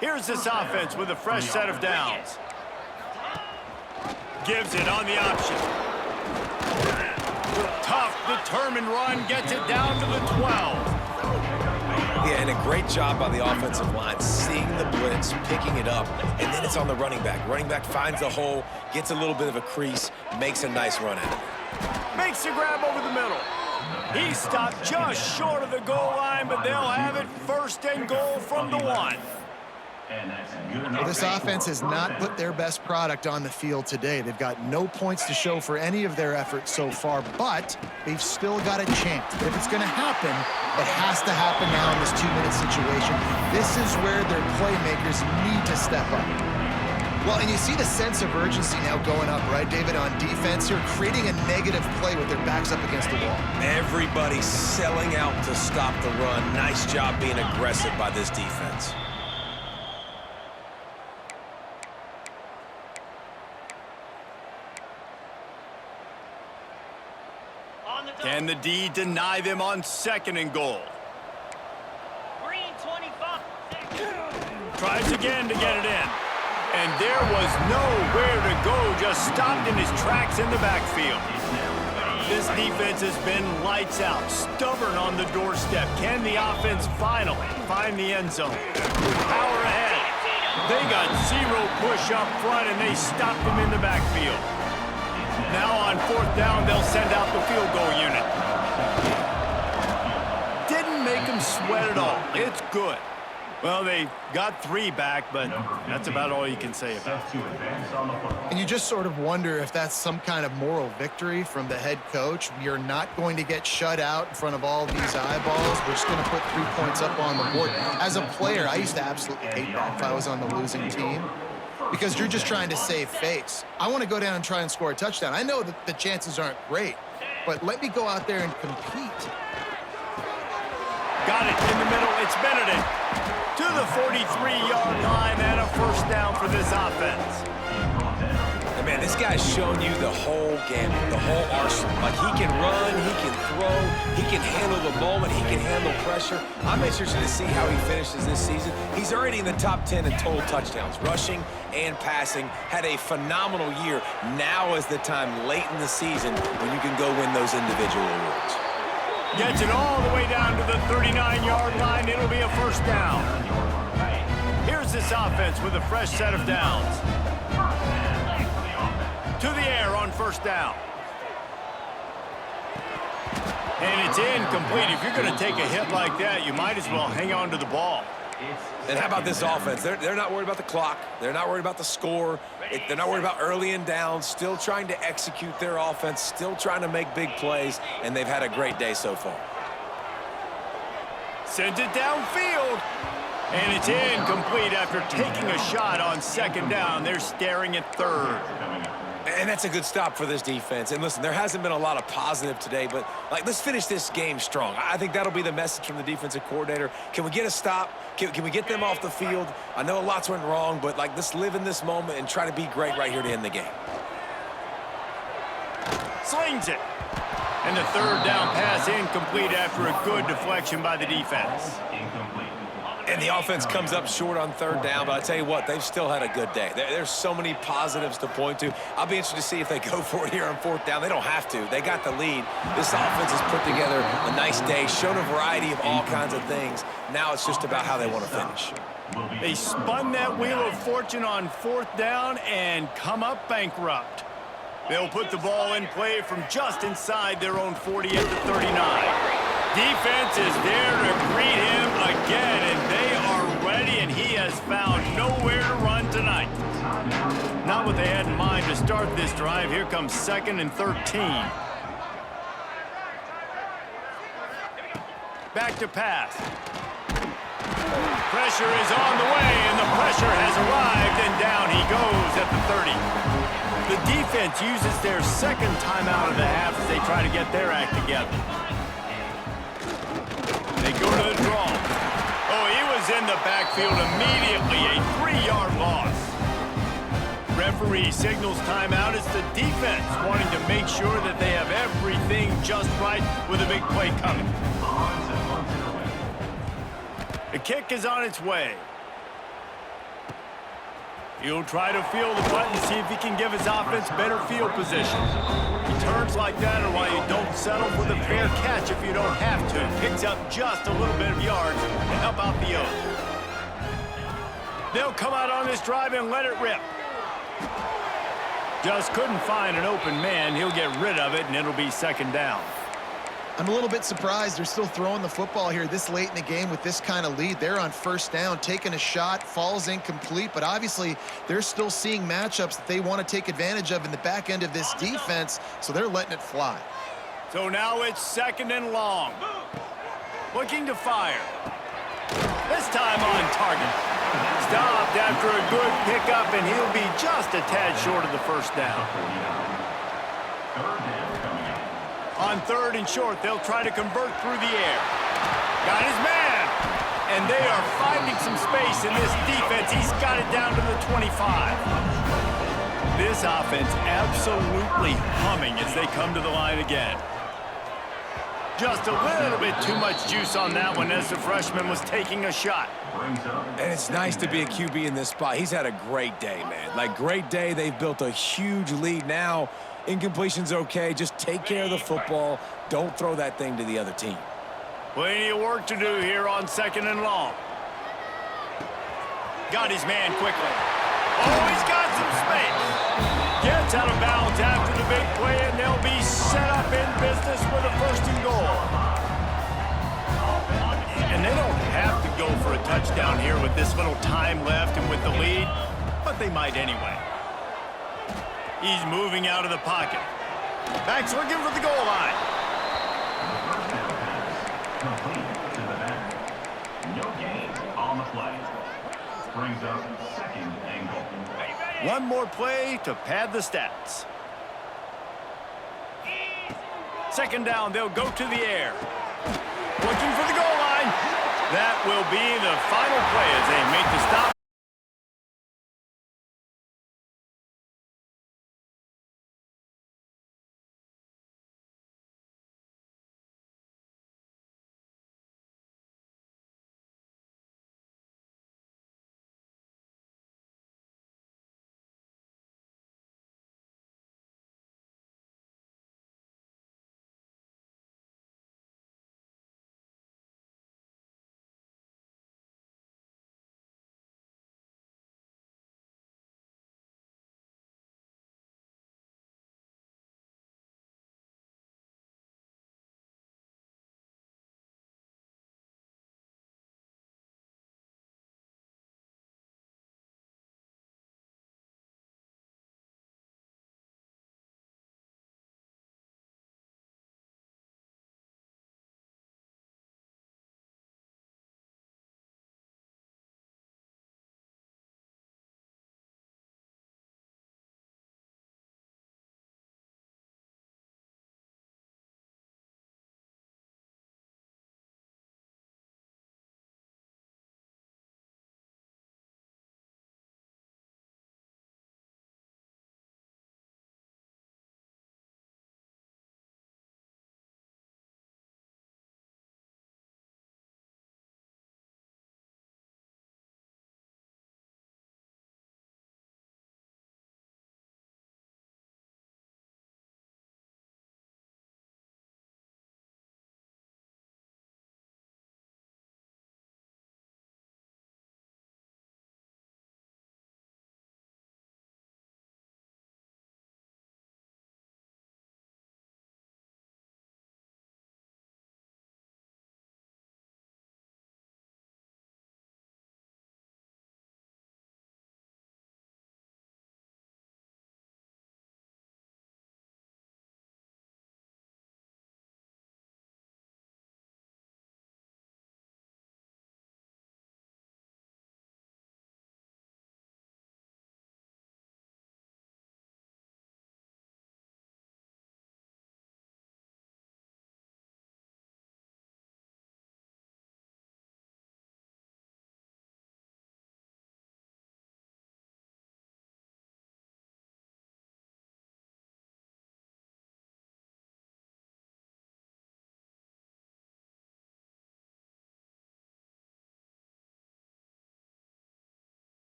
Here's this offense with a fresh set of downs. Gives it on the option. Tough, determined run, gets it down to the 12. Yeah, and a great job by the offensive line, seeing the blitz, picking it up, and then it's on the running back. Running back finds the hole, gets a little bit of a crease, makes a nice run at it. Makes the grab over the middle. He stopped just short of the goal line, but they'll have it 1st and goal from the 1. Well, this offense has not put their best product on the field today. They've got no points to show for any of their efforts so far, but they've still got a chance. If it's going to happen, it has to happen now in this 2-minute situation. This is where their playmakers need to step up. Well, and you see the sense of urgency now going up, right, David, on defense here, creating a negative play with their backs up against the wall. Everybody selling out to stop the run. Nice job being aggressive by this defense. Can the D deny them on 2nd and goal? Green 25. Tries again to get it in. And there was nowhere to go, just stopped in his tracks in the backfield. This defense has been lights out, stubborn on the doorstep. Can the offense finally find the end zone? Power ahead. They got 0 push up front, and they stopped him in the backfield. Now on 4th down, they'll send out the field goal unit. Didn't make them sweat at all. It's good. Well, they got 3 back, but that's about all you can say about it. And you just sort of wonder if that's some kind of moral victory from the head coach. You're not going to get shut out in front of all these eyeballs. We're just going to put 3 points up on the board. As a player, I used to absolutely hate that if I was on the losing team, because you're just trying to save face. I want to go down and try and score a touchdown. I know that the chances aren't great, but let me go out there and compete. Got it in the middle. It's Benedict to the 43-yard line, and a first down for this offense. And man, this guy's shown you the whole gamut, the whole arsenal. Like, he can run, he can throw, he can handle the moment, he can handle pressure. I'm interested to see how he finishes this season. He's already in the top 10 in total touchdowns, rushing and passing. Had a phenomenal year. Now is the time late in the season when you can go win those individual awards. Gets it all the way down to the 39-yard line. It'll be a first down. Here's this offense with a fresh set of downs. To the air on first down. And it's incomplete. If you're going to take a hit like that, you might as well hang on to the ball. And how about this offense? They're not worried about the clock. They're not worried about the score. They're not worried about early and down. Still trying to execute their offense. Still trying to make big plays. And they've had a great day so far. Sends it downfield. And it's incomplete after taking a shot on second down. They're staring at third. And that's a good stop for this defense. And listen, there hasn't been a lot of positive today, but let's finish this game strong. I think that'll be the message from the defensive coordinator. Can we get a stop? Can we get them off the field? I know lots went wrong, but let's live in this moment and try to be great right here to end the game. Slings it. And the third down pass incomplete after a good deflection by the defense. And the offense comes up short on third down, but I tell you what, they've still had a good day. There's so many positives to point to. I'll be interested to see if they go for it here on fourth down. They don't have to. They got the lead. This offense has put together a nice day, shown a variety of all kinds of things. Now it's just about how they want to finish. They spun that wheel of fortune on fourth down and come up bankrupt. They'll put the ball in play from just inside their own 40 at the 39. Defense is there to greet him again, and they are ready, and he has found nowhere to run tonight. Not what they had in mind to start this drive. Here comes 2nd and 13. Back to pass. Pressure is on the way, and the pressure has arrived, and down he goes at the 30. The defense uses their second timeout of the half as they try to get their act together. They go to the draw. Oh, he was in the backfield immediately. A 3-yard loss. Referee signals timeout. It's the defense wanting to make sure that they have everything just right with a big play coming. The kick is on its way. He'll try to feel the button, see if he can give his offense better field position. Returns like that are why you don't settle for the fair catch if you don't have to. Picks up just a little bit of yards to help out the O's. They'll come out on this drive and let it rip. Just couldn't find an open man. He'll get rid of it, and it'll be second down. I'm a little bit surprised they're still throwing the football here this late in the game with this kind of lead. They're on first down, taking a shot, falls incomplete, but obviously they're still seeing matchups that they want to take advantage of in the back end of this defense, so they're letting it fly. So now it's 2nd and long. Looking to fire. This time on target. Stopped after a good pickup, and he'll be just a tad short of the first down. On 3rd and short, they'll try to convert through the air. Got his man. And they are finding some space in this defense. He's got it down to the 25. This offense absolutely humming as they come to the line again. Just a little bit too much juice on that one as the freshman was taking a shot. And it's nice to be a QB in this spot. He's had a great day, man. Great day. They've built a huge lead now. Incompletion's okay. Just take care of the football. Don't throw that thing to the other team. Plenty of work to do here on 2nd and long. Got his man quickly. Oh, he's got some space. Gets out of bounds after the big play, and they'll be set up in business with a 1st and goal. And they don't have to go for a touchdown here with this little time left and with the lead, but they might anyway. He's moving out of the pocket. Back's looking for the goal line. No gain on the play. Brings up 2nd and goal. One more play to pad the stats. 2nd down, they'll go to the air. Looking for the goal line. That will be the final play as they make the stop.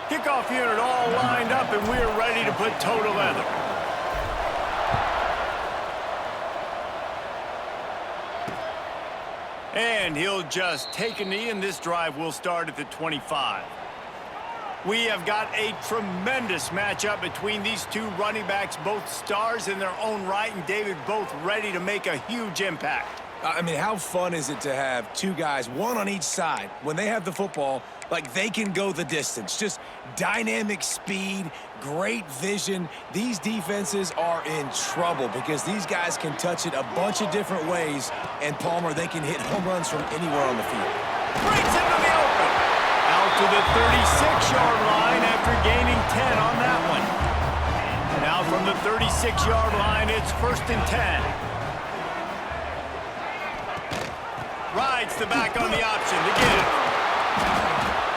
Kickoff unit all lined up, and we're ready to put toe to leather. And he'll just take a knee, and this drive will start at the 25. We have got a tremendous matchup between these two running backs, both stars in their own right, and David, both ready to make a huge impact. I mean, how fun is it to have two guys, one on each side, when they have the football, like they can go the distance. Just dynamic speed, great vision. These defenses are in trouble because these guys can touch it a bunch of different ways, and Palmer, they can hit home runs from anywhere on the field. Breaks into the open. Out to the 36-yard line after gaining 10 on that one. Now from the 36-yard line, it's 1st and 10. Rides the back on the option to get it.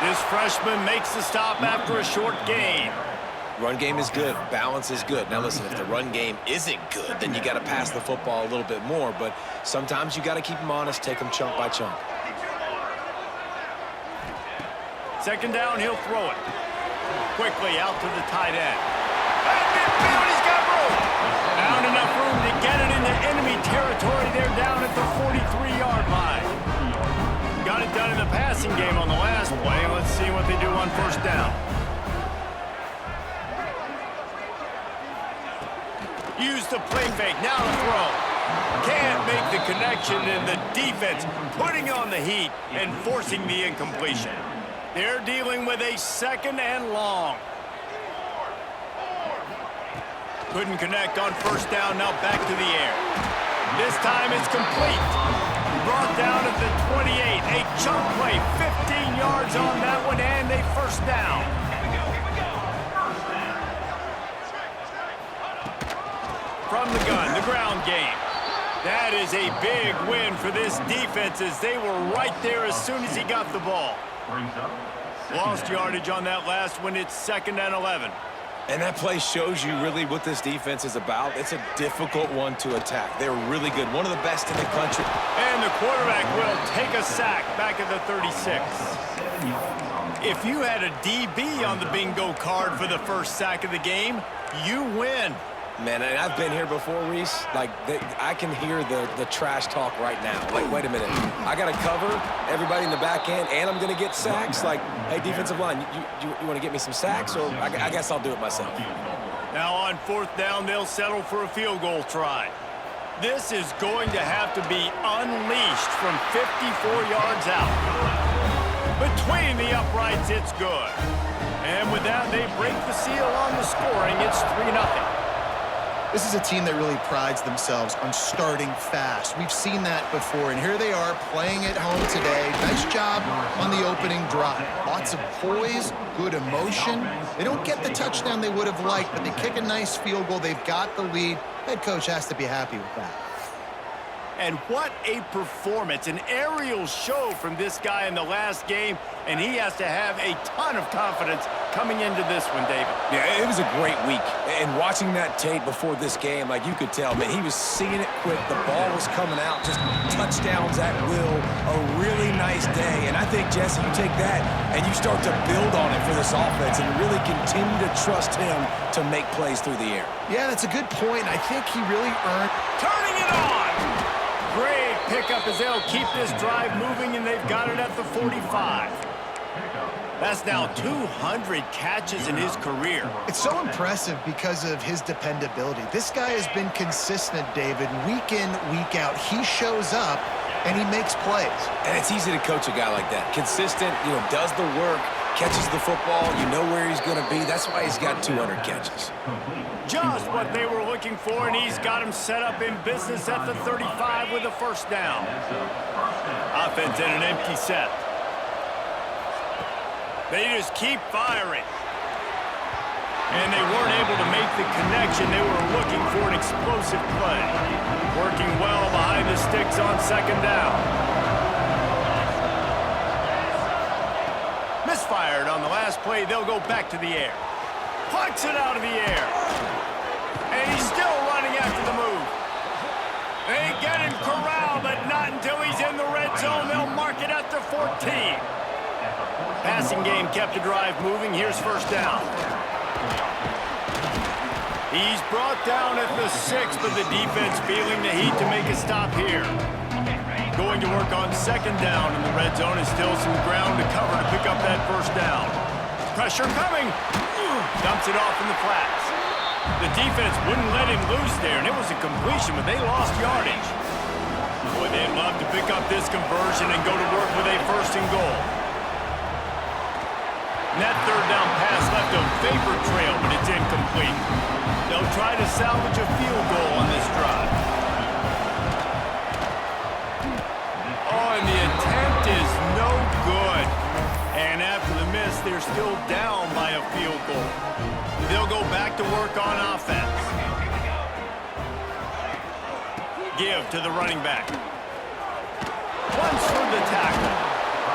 This freshman makes the stop after a short gain. Run game is good. Balance is good. Now, listen, if the run game isn't good, then you got to pass the football a little bit more. But sometimes you got to keep them honest, take them chunk by chunk. 2nd down, he'll throw it. Quickly out to the tight end. And midfield, he's got room. Found enough room to get it into enemy territory. They're down at the 43-yard line. Got it done in the passing game on the last play. Let's see what they do on 1st down. Use the play fake, now to throw. Can't make the connection, and the defense putting on the heat and forcing the incompletion. They're dealing with a 2nd and long. Couldn't connect on 1st down, now back to the air. This time it's complete. Brought down at the 28. A chunk play, 15 yards on that one, and a 1st down. From the gun, the ground game. That is a big win for this defense as they were right there as soon as he got the ball. Lost yardage on that last one. It's 2nd and 11. And that play shows you really what this defense is about. It's a difficult one to attack. They're really good. One of the best in the country. And the quarterback will take a sack back at the 36. If you had a DB on the bingo card for the first sack of the game, you win. Man, and I've been here before, Reese. Like, I can hear the trash talk right now. Like, wait a minute. I got to cover everybody in the back end, and I'm going to get sacks? Like, hey, defensive line, you want to get me some sacks? Or I guess I'll do it myself. Now on 4th down, they'll settle for a field goal try. This is going to have to be unleashed from 54 yards out. Between the uprights, it's good. And with that, they break the seal on the scoring. It's 3-0. This is a team that really prides themselves on starting fast. We've seen that before, and here they are playing at home today. Nice job on the opening drive. Lots of poise, good emotion. They don't get the touchdown they would have liked, but they kick a nice field goal. They've got the lead. Head coach has to be happy with that. And what a performance, an aerial show from this guy in the last game, and he has to have a ton of confidence coming into this one, David. Yeah, it was a great week. And watching that tape before this game, like you could tell, man, he was seeing it quick. The ball was coming out, just touchdowns at will. A really nice day. And I think, Jesse, you take that and you start to build on it for this offense and really continue to trust him to make plays through the air. Yeah, that's a good point. I think he really earned... Turning it on! Great pickup as they'll keep this drive moving, and they've got it at the 45. That's now 200 catches in his career. It's so impressive because of his dependability. This guy has been consistent, David, week in, week out. He shows up, and he makes plays. And it's easy to coach a guy like that. Consistent, does the work, catches the football, you know where he's going to be. That's why he's got 200 catches. Just what they were looking for, and he's got him set up in business at the 35 with a 1st down. Offense in an empty set. They just keep firing. And they weren't able to make the connection. They were looking for an explosive play. Working well behind the sticks on 2nd down. Misfired on the last play. They'll go back to the air. Punts it out of the air. And he's still running after the move. They get him corralled, but not until he's in the red zone. They'll mark it at the 14. Passing game kept the drive moving. Here's first down. He's brought down at the 6, but the defense feeling the heat to make a stop here. Going to work on second down in the red zone, and still some ground to cover to pick up that first down. Pressure coming. Dumps it off in the flats. The defense wouldn't let him loose there, and it was a completion, but they lost yardage. Boy, they'd love to pick up this conversion and go to work with a first and goal. And that third down pass left a vapor trail, but it's incomplete. They'll try to salvage a field goal on this drive. Oh, and the attempt is no good. And after the miss, they're still down by a field goal. They'll go back to work on offense. Give to the running back. Once for the tackle.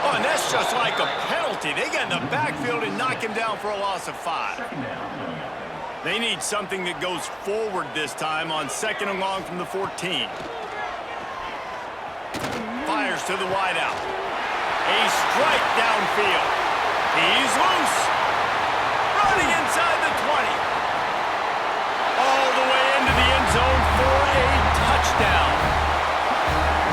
Oh, and that's just like a penalty. They get in the backfield and knock him down for a loss of 5. They need something that goes forward this time on second and long from the 14. Fires to the wideout. A strike downfield. He's loose. Running inside the 20. All the way into the end zone for a touchdown.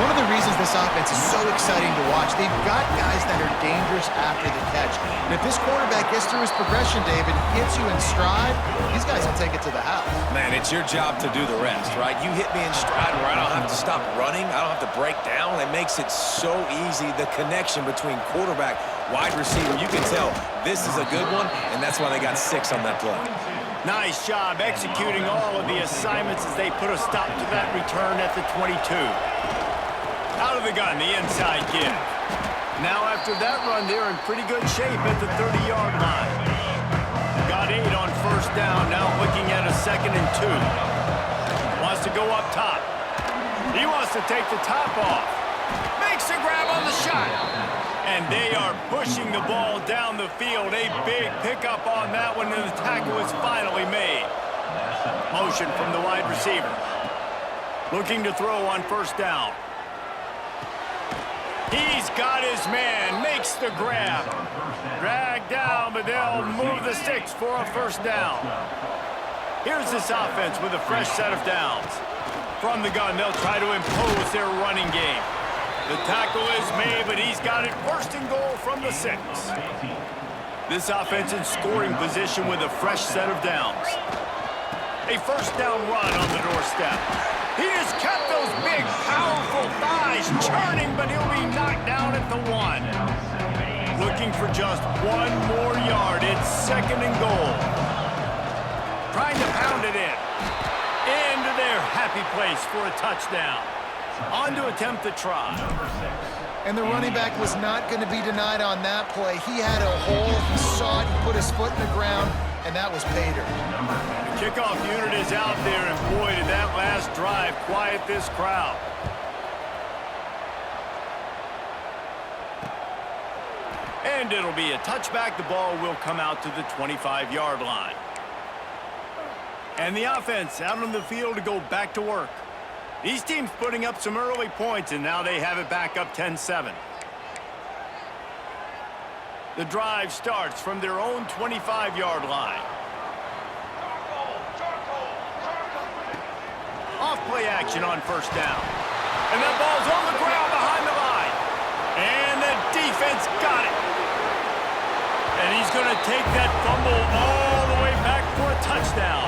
One of the reasons this offense is so exciting to watch, they've got guys that are dangerous after the catch. And if this quarterback gets through his progression, David, gets you in stride, these guys will take it to the house. Man, it's your job to do the rest, right? You hit me in stride where I don't have to stop running. I don't have to break down. It makes it so easy. The connection between quarterback, wide receiver, you can tell this is a good one, and that's why they got 6 on that play. Nice job executing all of the assignments as they put a stop to that return at the 22. Out of the gun, the inside give. Now after that run, they're in pretty good shape at the 30-yard line. Got 8 on first down, now looking at a second and 2. Wants to go up top. He wants to take the top off. Makes a grab on the shot. And they are pushing the ball down the field. A big pickup on that one, and the tackle is finally made. Motion from the wide receiver. Looking to throw on first down. He's got his man, makes the grab. Dragged down, but they'll move the sticks for a first down. Here's this offense with a fresh set of downs. From the gun, they'll try to impose their running game. The tackle is made, but he's got it first and goal from the 6. This offense in scoring position with a fresh set of downs. A first down run on the doorstep. He has kept those big, powerful thighs churning, but he'll be knocked down at the 1. Looking for just 1 more yard. It's second and goal. Trying to pound it in. Into their happy place for a touchdown. On to attempt the try. And the running back was not going to be denied on that play. He had a hole, he saw it, he put his foot in the ground, and that was pay dirt. The kickoff unit is out there, and boy, did that last drive quiet this crowd. And it'll be a touchback. The ball will come out to the 25-yard line. And the offense out on the field to go back to work. These teams putting up some early points, and now they have it back up 10-7. The drive starts from their own 25-yard line. Off-play action on first down. And that ball's on the ground behind the line. And the defense got it. And he's going to take that fumble all the way back for a touchdown.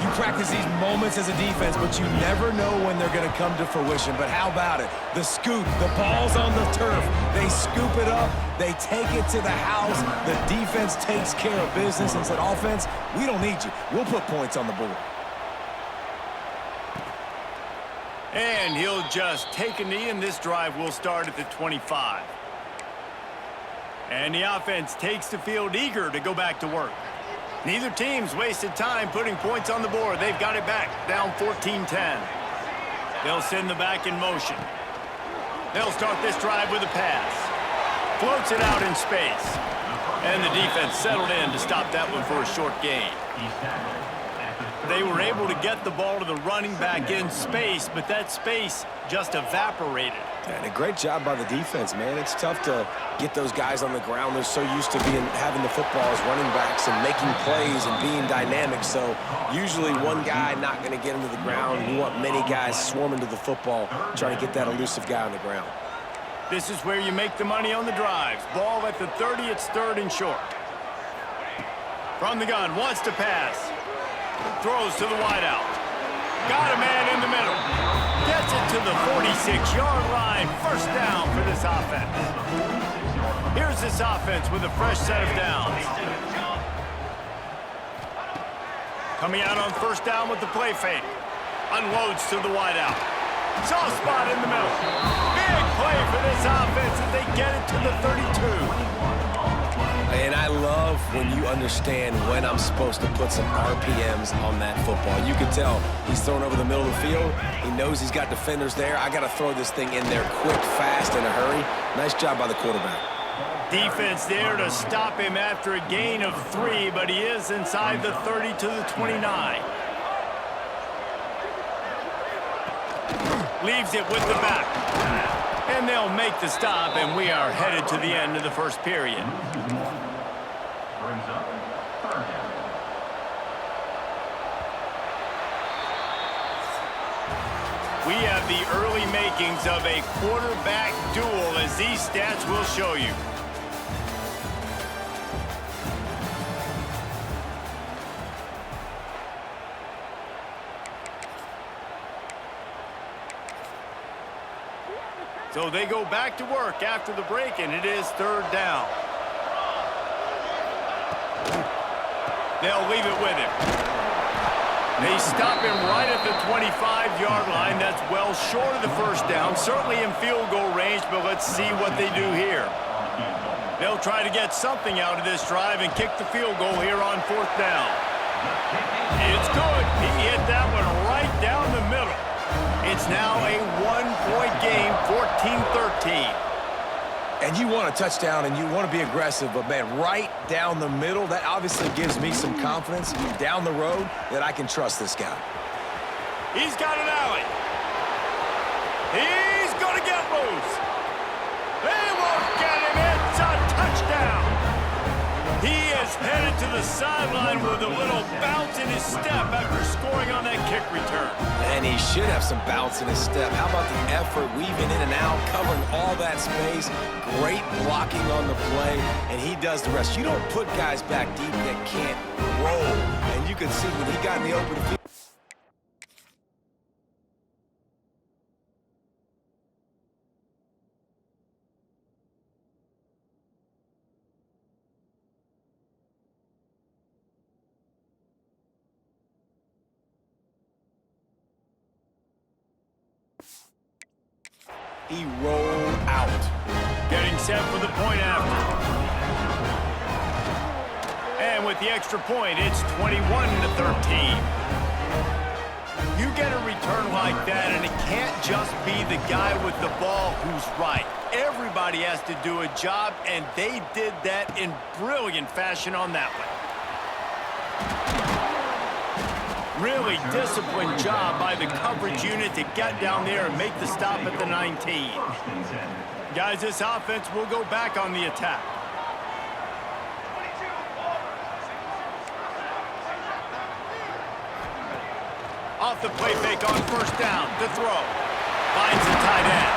You practice these moments as a defense, but you never know when they're going to come to fruition. But how about it? The scoop, the ball's on the turf. They scoop it up. They take it to the house. The defense takes care of business and said, offense, we don't need you. We'll put points on the board. And he'll just take a knee, and this drive will start at the 25. And the offense takes the field eager to go back to work. Neither team's wasted time putting points on the board. They've got it back, down 14-10. They'll send the back in motion. They'll start this drive with a pass. Floats it out in space. And the defense settled in to stop that one for a short gain. They were able to get the ball to the running back in space, but that space just evaporated. And a great job by the defense, man. It's tough to get those guys on the ground. They're so used to having the football as running backs and making plays and being dynamic. So usually one guy not going to get into the ground. You want many guys swarming to the football, trying to get that elusive guy on the ground. This is where you make the money on the drives. Ball at the 30, it's 3rd and short. From the gun, wants to pass. Throws to the wideout. Got a man in the middle. Gets it to the 46-yard line. 1st down for this offense. Here's this offense with a fresh set of downs. Coming out on 1st down with the play fake. Unloads to the wideout. Soft spot in the middle. Big play for this offense as they get it to the 32. And I love when you understand when I'm supposed to put some RPMs on that football. You can tell he's throwing over the middle of the field. He knows he's got defenders there. I got to throw this thing in there quick, fast, in a hurry. Nice job by the quarterback. Defense there to stop him after a gain of 3, but he is inside the 30 to the 29. Leaves it with the back. And they'll make the stop, and we are headed to the end of the 1st period. Brings up 3rd down. We have the early makings of a quarterback duel, as these stats will show you. So they go back to work after the break, and it is 3rd down. They'll leave it with him. They stop him right at the 25-yard line. That's well short of the 1st down. Certainly in field goal range, but let's see what they do here. They'll try to get something out of this drive and kick the field goal here on 4th down. It's good. He hit that one right down the middle. It's now a 1-point game, 14-13. And you want a touchdown and you want to be aggressive, but, man, right down the middle, that obviously gives me some confidence down the road that I can trust this guy. He's got an alley. He's going to get loose. They won't get him. It's a touchdown. He is headed to the sideline with a little bounce in his step after scoring on that kick return. And he should have some bounce in his step. How about the effort, weaving in and out, covering all that space, great blocking on the play, and he does the rest. You don't put guys back deep that can't roll. And you can see when he got in the open field. He rolled out. Getting set for the point after. And with the extra point, it's 21-13. You get a return like that, and it can't just be the guy with the ball who's right. Everybody has to do a job, and they did that in brilliant fashion on that one. Really disciplined job by the coverage unit to get down there and make the stop at the 19. Guys, this offense will go back on the attack. Off the play fake on 1st down, the throw. Finds the tight end.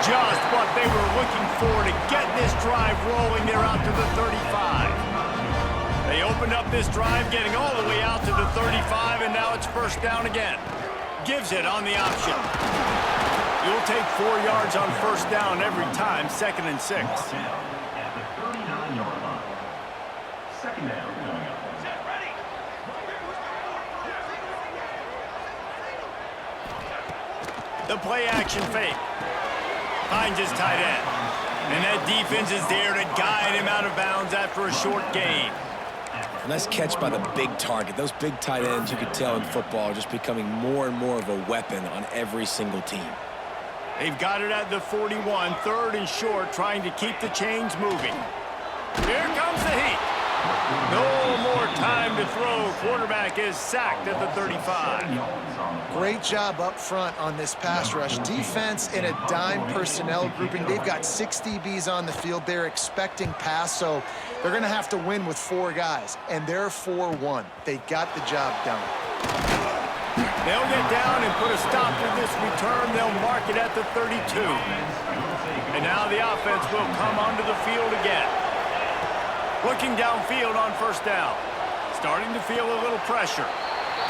Just what they were looking for to get this drive rolling. They're out to the 35. They opened up this drive, getting all the way out to the 35, and now it's 1st down again. Gives it on the option. You'll take 4 yards on 1st down every time, 2nd and 6. At the 39-yard line. 2nd down coming up. The play action fake. Finds his tight end. And that defense is there to guide him out of bounds after a short gain. Nice catch by the big target. Those big tight ends, you could tell in football, are just becoming more and more of a weapon on every single team. They've got it at the 41, 3rd and short, trying to keep the chains moving. Here comes the heat. No more time to throw. Quarterback is sacked at the 35. Great job up front on this pass rush. Defense in a dime personnel grouping. They've got 6 DBs on the field. They're expecting pass, so they're going to have to win with 4 guys, and they're 4-1. They got the job done. They'll get down and put a stop to this return. They'll mark it at the 32. And now the offense will come onto the field again. Looking downfield on first down. Starting to feel a little pressure.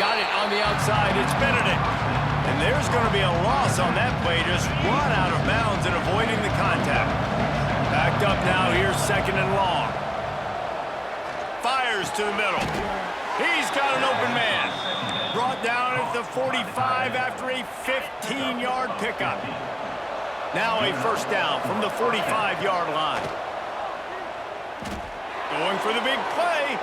Got it on the outside. It's Benedict. And there's going to be a loss on that play. Just run out of bounds and avoiding the contact. Backed up now. Here's second and long. Fires to the middle. He's got an open man. Brought down at the 45 after a 15-yard pickup. Now a first down from the 45-yard line. Going for the big play.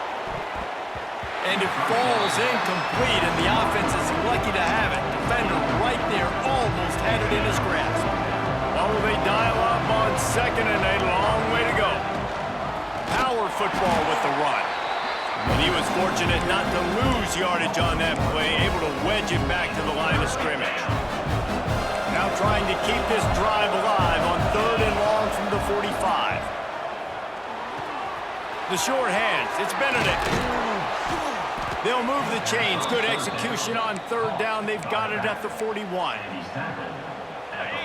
And it falls incomplete, and the offense is lucky to have it. Defender right there almost had it in his grasp. Oh, they dial up on second, and a long way to go. Power football with the run. And he was fortunate not to lose yardage on that play, able to wedge it back to the line of scrimmage. Now trying to keep this drive alive on third and long from the 45. The short hands, it's Benedict. They'll move the chains. Good execution on third down. They've got it at the 41.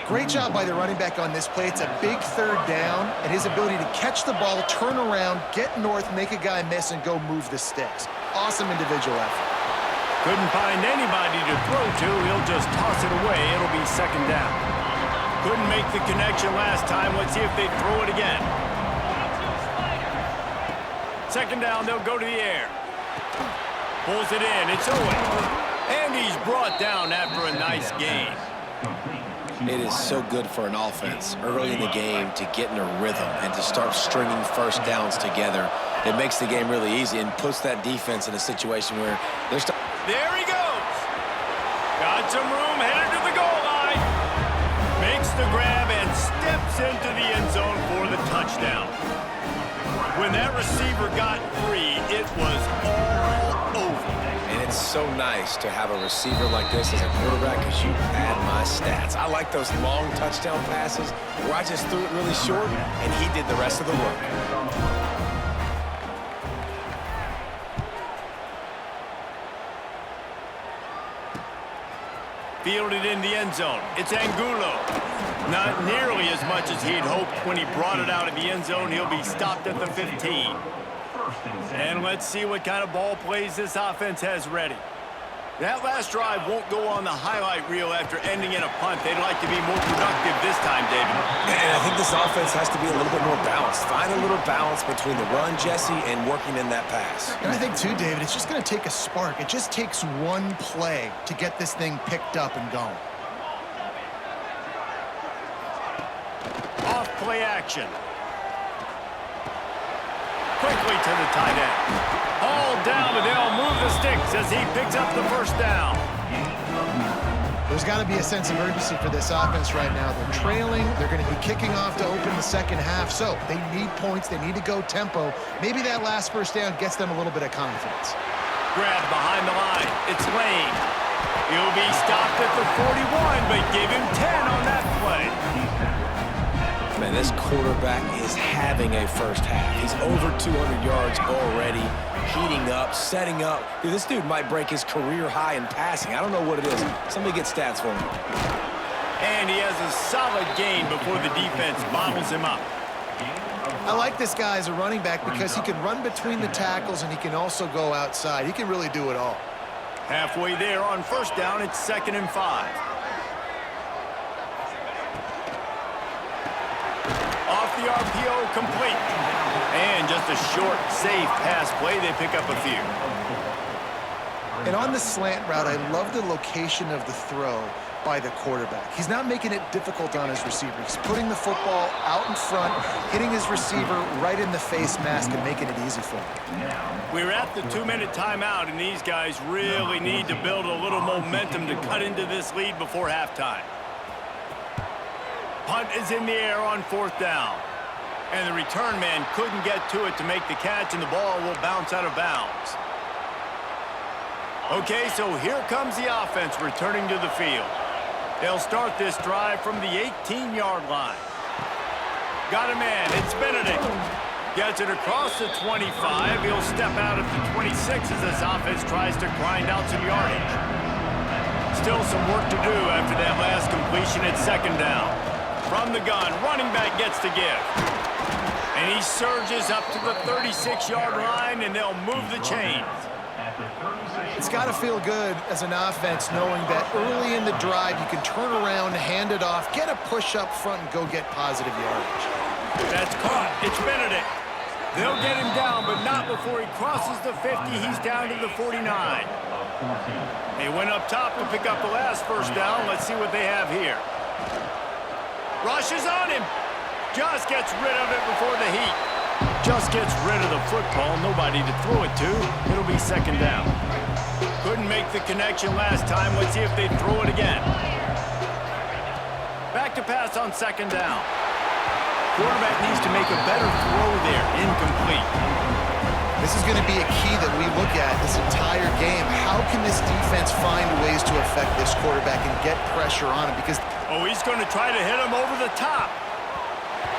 Great job by the running back on this play. It's a big third down, and his ability to catch the ball, turn around, get north, make a guy miss, and go move the sticks. Awesome individual effort. Couldn't find anybody to throw to. He'll just toss it away. It'll be second down. Couldn't make the connection last time. Let's see if they throw it again. Second down, they'll go to the air. Pulls it in. It's Owen. And he's brought down after a nice gain. It is so good for an offense early in the game to get in a rhythm and to start stringing first downs together. It makes the game really easy and puts that defense in a situation where they're There he goes. Got some room, headed to the goal line. Makes the grab and steps into the end zone for the touchdown. When that receiver got free, it was all over. And it's so nice to have a receiver like this as a quarterback because you add my stats. I like those long touchdown passes where I just threw it really short and he did the rest of the work. Fielded in the end zone. It's Angulo. Not nearly as much as he'd hoped when he brought it out of the end zone. He'll be stopped at the 15. And let's see what kind of ball plays this offense has ready. That last drive won't go on the highlight reel after ending in a punt. They'd like to be more productive this time, David. And I think this offense has to be a little bit more balanced. Find a little balance between the run, Jesse, and working in that pass. And I think, too, David, it's just going to take a spark. It just takes one play to get this thing picked up and going. Off play action. Quickly to the tight end. All down, and they'll move the sticks as he picks up the first down. There's got to be a sense of urgency for this offense right now. They're trailing. They're going to be kicking off to open the second half. So they need points. They need to go tempo. Maybe that last first down gets them a little bit of confidence. Grab behind the line. It's Lane. He'll be stopped at the 41, but give him 10 on that play. Man, this quarterback is having a first half. He's over 200 yards already, heating up, setting up. Dude, this dude might break his career high in passing. I don't know what it is. Somebody get stats for him. And he has a solid gain before the defense bottles him up. I like this guy as a running back because he can run between the tackles and he can also go outside. He can really do it all. Halfway there on first down, it's 2nd and 5. Off the RPO, complete. And just a short, safe pass play. They pick up a few. And on the slant route, I love the location of the throw by the quarterback. He's not making it difficult on his receiver. He's putting the football out in front, hitting his receiver right in the face mask and making it easy for him. We're at the 2-minute timeout, and these guys really need to build a little momentum to cut into this lead before halftime. Punt is in the air on 4th down. And the return man couldn't get to it to make the catch, and the ball will bounce out of bounds. Okay, so here comes the offense returning to the field. They'll start this drive from the 18-yard line. Got a man. It's Benedict. Gets it across the 25. He'll step out at the 26 as this offense tries to grind out some yardage. Still some work to do after that last completion at second down. From the gun, running back gets to give. And he surges up to the 36-yard line, and they'll move the chains. It's got to feel good as an offense knowing that early in the drive you can turn around, hand it off, get a push up front, and go get positive yardage. That's caught. It's Benedict. They'll get him down, but not before he crosses the 50. He's down to the 49. He went up top to pick up the last first down. Let's see what they have here. Rushes on him. Just gets rid of it before the heat. Just gets rid of the football. Nobody to throw it to. It'll be second down. Couldn't make the connection last time. Let's see if they throw it again. Back to pass on second down. Quarterback needs to make a better throw there. Incomplete. This is going to be a key that we look at this entire game. How can this defense find ways to affect this quarterback and get pressure on him? Because he's going to try to hit him over the top.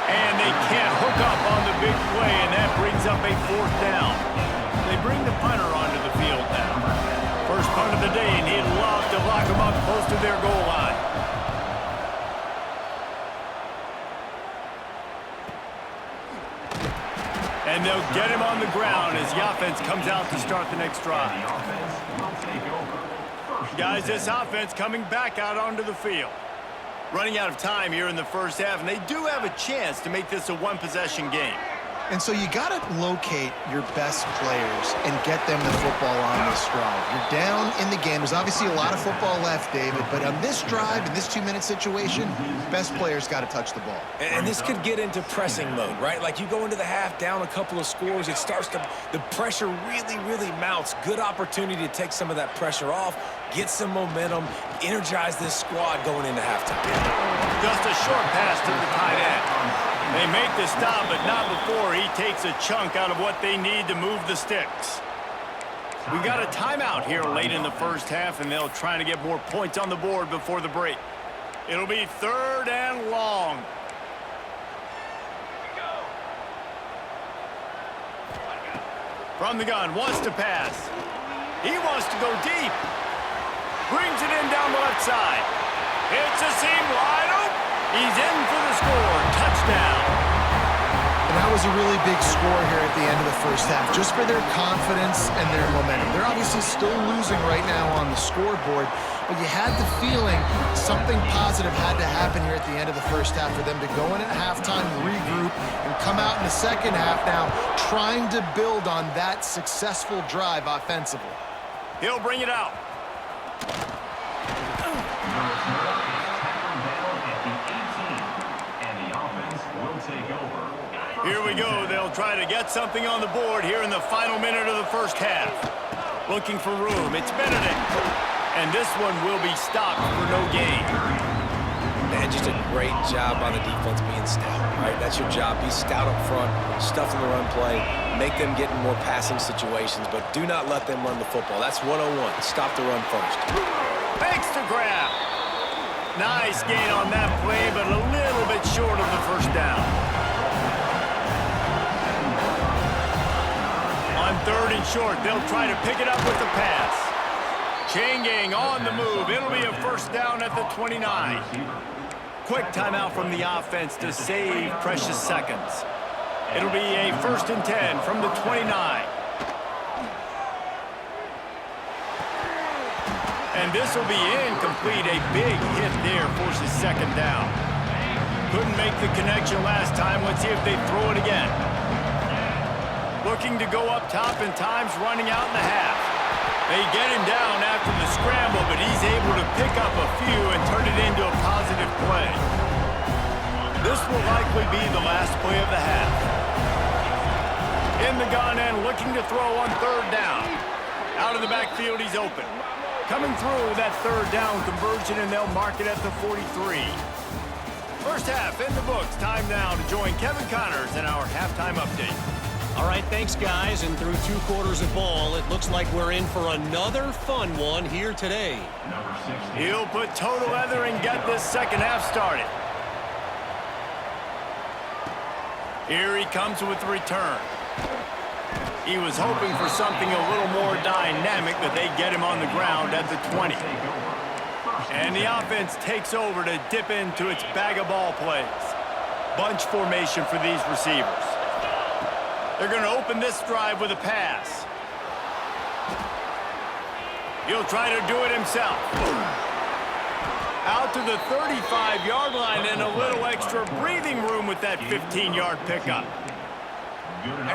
And they can't hook up on the big play, and that brings up a fourth down. They bring the punter onto the field now. First punt of the day, and he'd love to lock him up close to their goal line. And they'll get him on the ground as the offense comes out to start the next drive. Guys, this offense coming back out onto the field. Running out of time here in the first half, and they do have a chance to make this a one-possession game. And so you got to locate your best players and get them the football on this drive. You're down in the game. There's obviously a lot of football left, David, but on this drive, in this 2-minute situation, best players got to touch the ball. And this could get into pressing mode, right? Like you go into the half down a couple of scores, it starts to, the pressure really mounts. Good opportunity to take some of that pressure off, get some momentum, energize this squad going into halftime. Just a short pass to the tight end. They make the stop, but not before he takes a chunk out of what they need to move the sticks. We got a timeout here late in the first half, and they'll try to get more points on the board before the break. It'll be third and long. From the gun, wants to pass. He wants to go deep. Brings it in down the left side. It's a seam wide open. He's in for the score. Touchdown. And that was a really big score here at the end of the first half, just for their confidence and their momentum. They're obviously still losing right now on the scoreboard, but you had the feeling something positive had to happen here at the end of the first half for them to go in at halftime, regroup, and come out in the second half now trying to build on that successful drive offensively. He'll bring it out. Here we go. They'll try to get something on the board here in the final minute of the first half. Looking for room. It's Benedict. And this one will be stopped for no gain. Man, just a great job on the defense being stout, right? That's your job. Be stout up front, stuff in the run play, make them get in more passing situations, but do not let them run the football. That's 101. Stop the run first. Thanks to grab. Nice gain on that play, but a little bit short of the first down. On third and short, they'll try to pick it up with the pass. Chain gang on the move. It'll be a first down at the 29. Quick timeout from the offense to save precious seconds. It'll be a 1st and 10 from the 29. And this will be incomplete. A big hit there forces second down. Couldn't make the connection last time. Let's see if they throw it again. Looking to go up top, and time's running out in the half. They get him down after the scramble, but he's able to pick up a few and turn it into a positive play. This will likely be the last play of the half. In the gun and looking to throw on third down. Out of the backfield, he's open. Coming through that third down conversion, and they'll mark it at the 43. First half in the books. Time now to join Kevin Connors in our halftime update. All right, thanks, guys. And through 2 quarters of ball, it looks like we're in for another fun one here today. Number 16. He'll put toe to leather and get this second half started. Here he comes with the return. He was hoping for something a little more dynamic, but they get him on the ground at the 20. And the offense takes over to dip into its bag of ball plays. Bunch formation for these receivers. They're going to open this drive with a pass. He'll try to do it himself. Out to the 35-yard line and a little extra breathing room with that 15-yard pickup.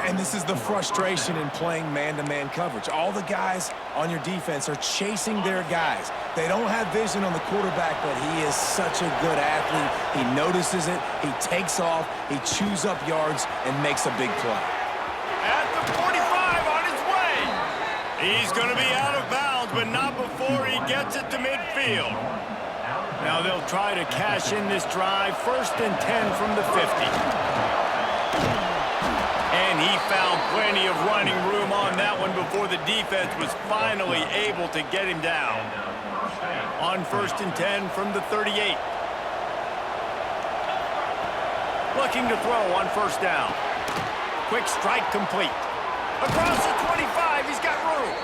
And this is the frustration in playing man-to-man coverage. All the guys on your defense are chasing their guys. They don't have vision on the quarterback, but he is such a good athlete. He notices it, he takes off, he chews up yards, and makes a big play. At the 45 on his way. He's going to be out of bounds, but not before he gets it to midfield. Now they'll try to cash in this drive. 1st and 10 from the 50. And he found plenty of running room on that one before the defense was finally able to get him down. On 1st and 10 from the 38. Looking to throw on 1st down. Quick strike complete. Across the 25, he's got room.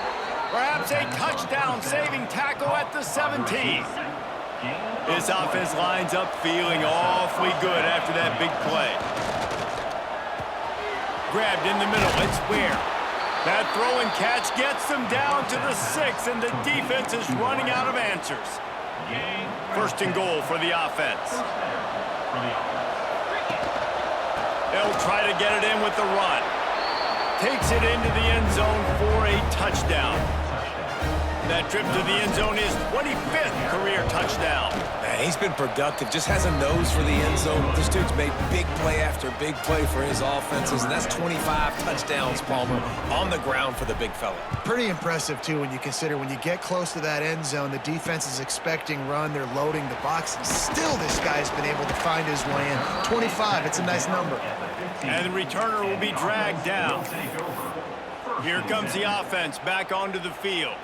Perhaps a touchdown-saving tackle at the 17. This offense lines up feeling awfully good after that big play. Grabbed in the middle, it's Ware. That throw and catch gets them down to the 6, and the defense is running out of answers. 1st and goal for the offense. They'll try to get it in with the run. Takes it into the end zone for a touchdown. That trip to the end zone is 25th career touchdown. Man, he's been productive, just has a nose for the end zone. This dude's made big play after big play for his offenses, and that's 25 touchdowns, Palmer, on the ground for the big fella. Pretty impressive, too, when you consider when you get close to that end zone, the defense is expecting run, they're loading the box, and still this guy's been able to find his way in. 25, it's a nice number. And the returner will be dragged down. Here comes the offense back onto the field.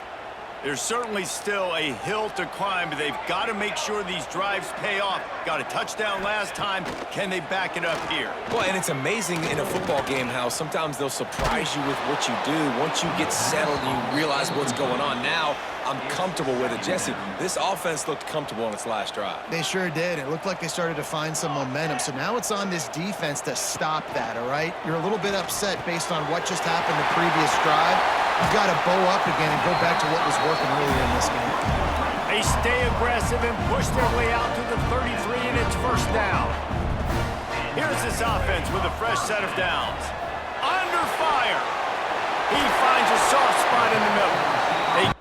There's certainly still a hill to climb, but they've got to make sure these drives pay off. Got a touchdown last time. Can they back it up here? Well, and it's amazing in a football game how sometimes they'll surprise you with what you do. Once you get settled and you realize what's going on, now I'm comfortable with it. Jesse, this offense looked comfortable on its last drive. They sure did. It looked like they started to find some momentum. So now it's on this defense to stop that, all right? You're a little bit upset based on what just happened the previous drive. You've got to bow up again and go back to what was working earlier in this game. They stay aggressive and push their way out to the 33, and it's 1st down. Here's this offense with a fresh set of downs. Under fire. He finds a soft spot in the middle. They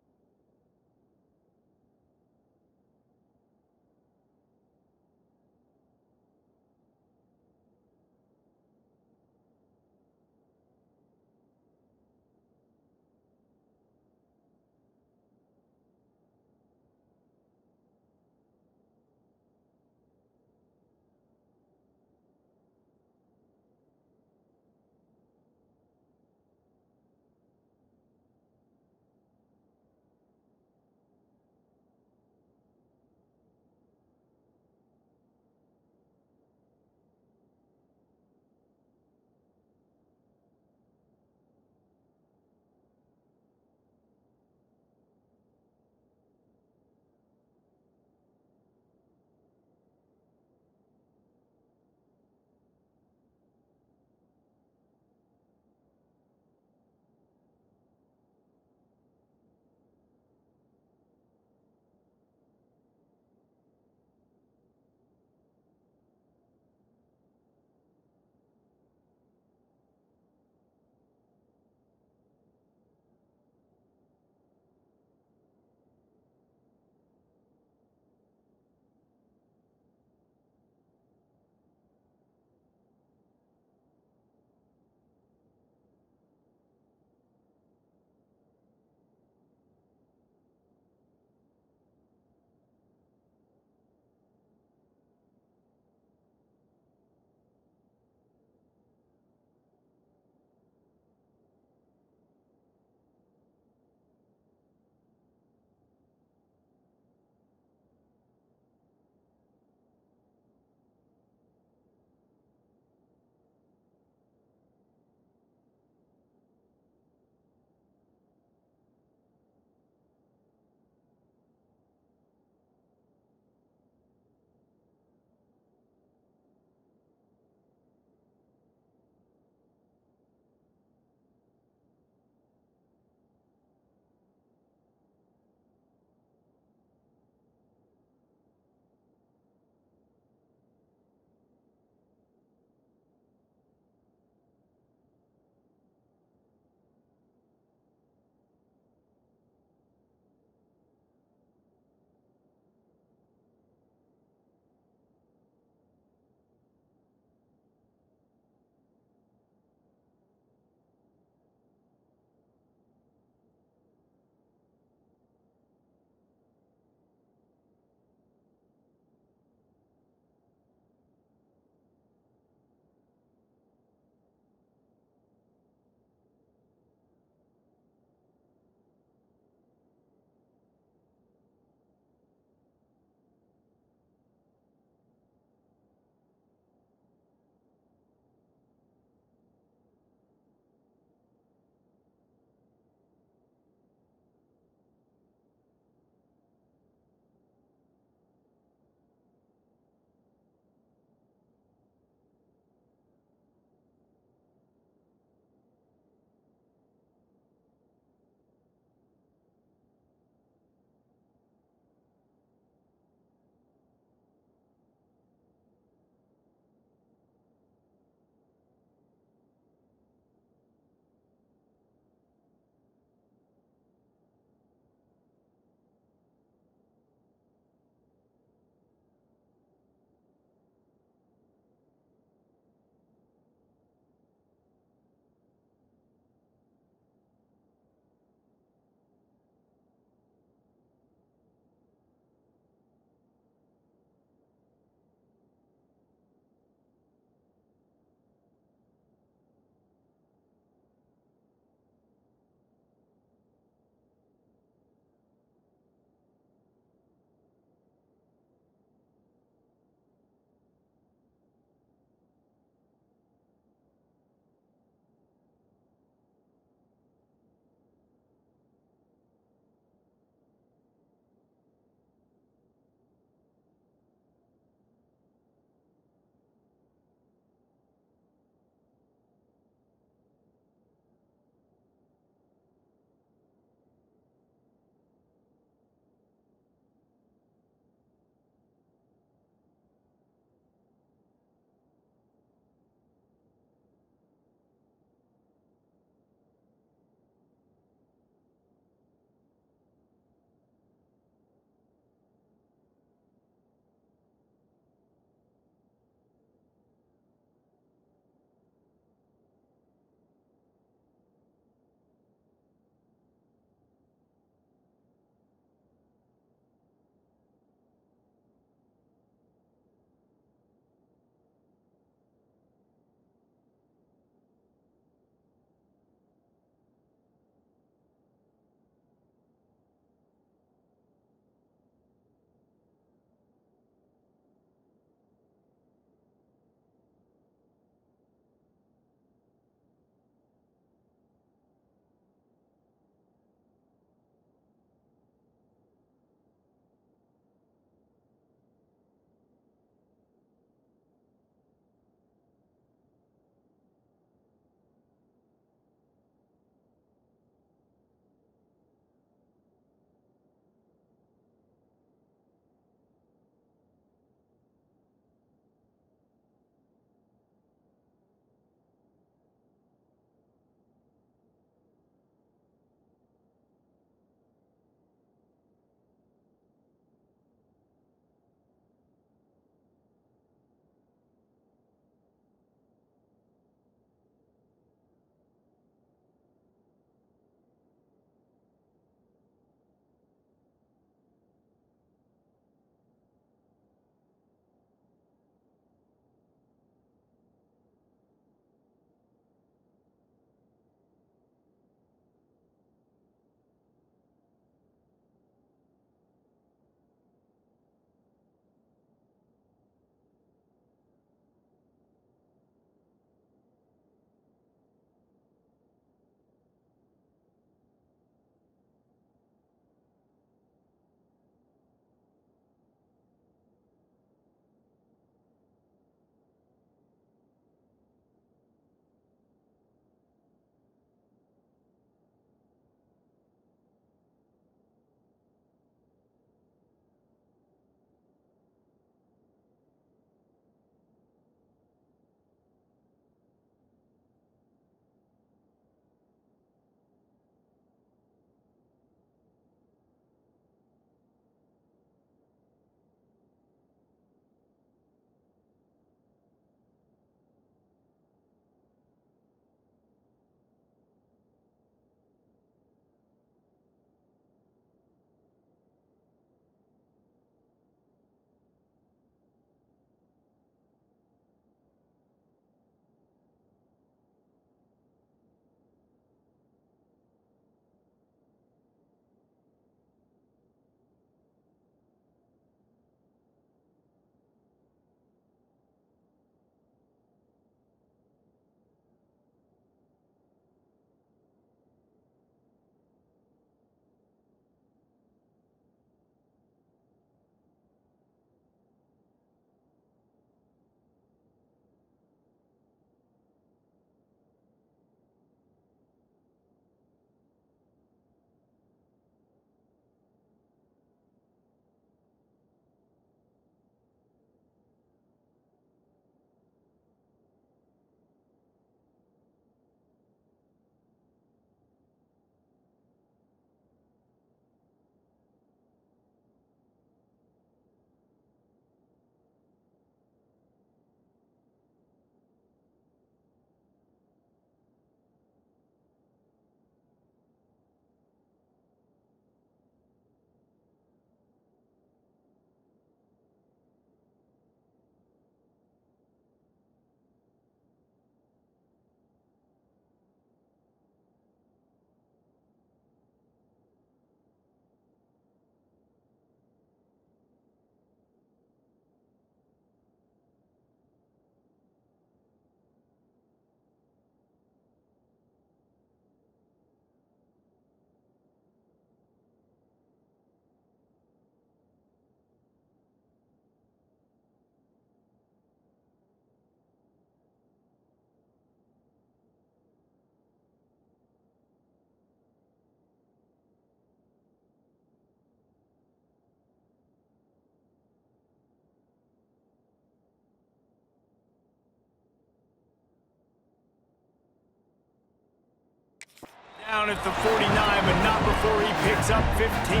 down at the 49, but not before he picks up 15.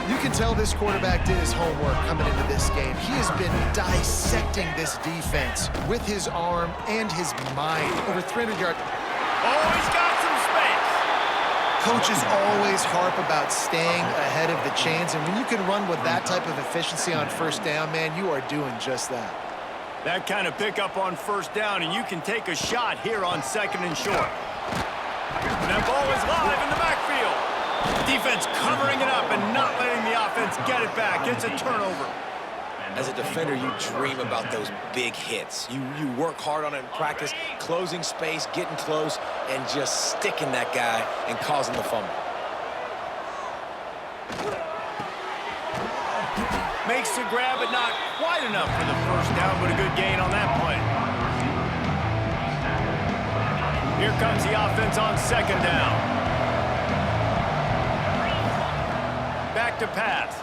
You can tell this quarterback did his homework coming into this game. He has been dissecting this defense with his arm and his mind. Over 300 yards. Oh, he's got some space. Coaches always harp about staying ahead of the chains, and when you can run with that type of efficiency on first down, man, you are doing just that. That kind of pickup on first down, and you can take a shot here on second and short. And that ball is live in the backfield. Defense covering it up and not letting the offense get it back. It's a turnover. As a defender, you dream about those big hits. You work hard on it in practice, closing space, getting close, and just sticking that guy and causing the fumble. Makes the grab, but not quite enough for the first down, but a good gain on that play. Here comes the offense on second down. Back to pass.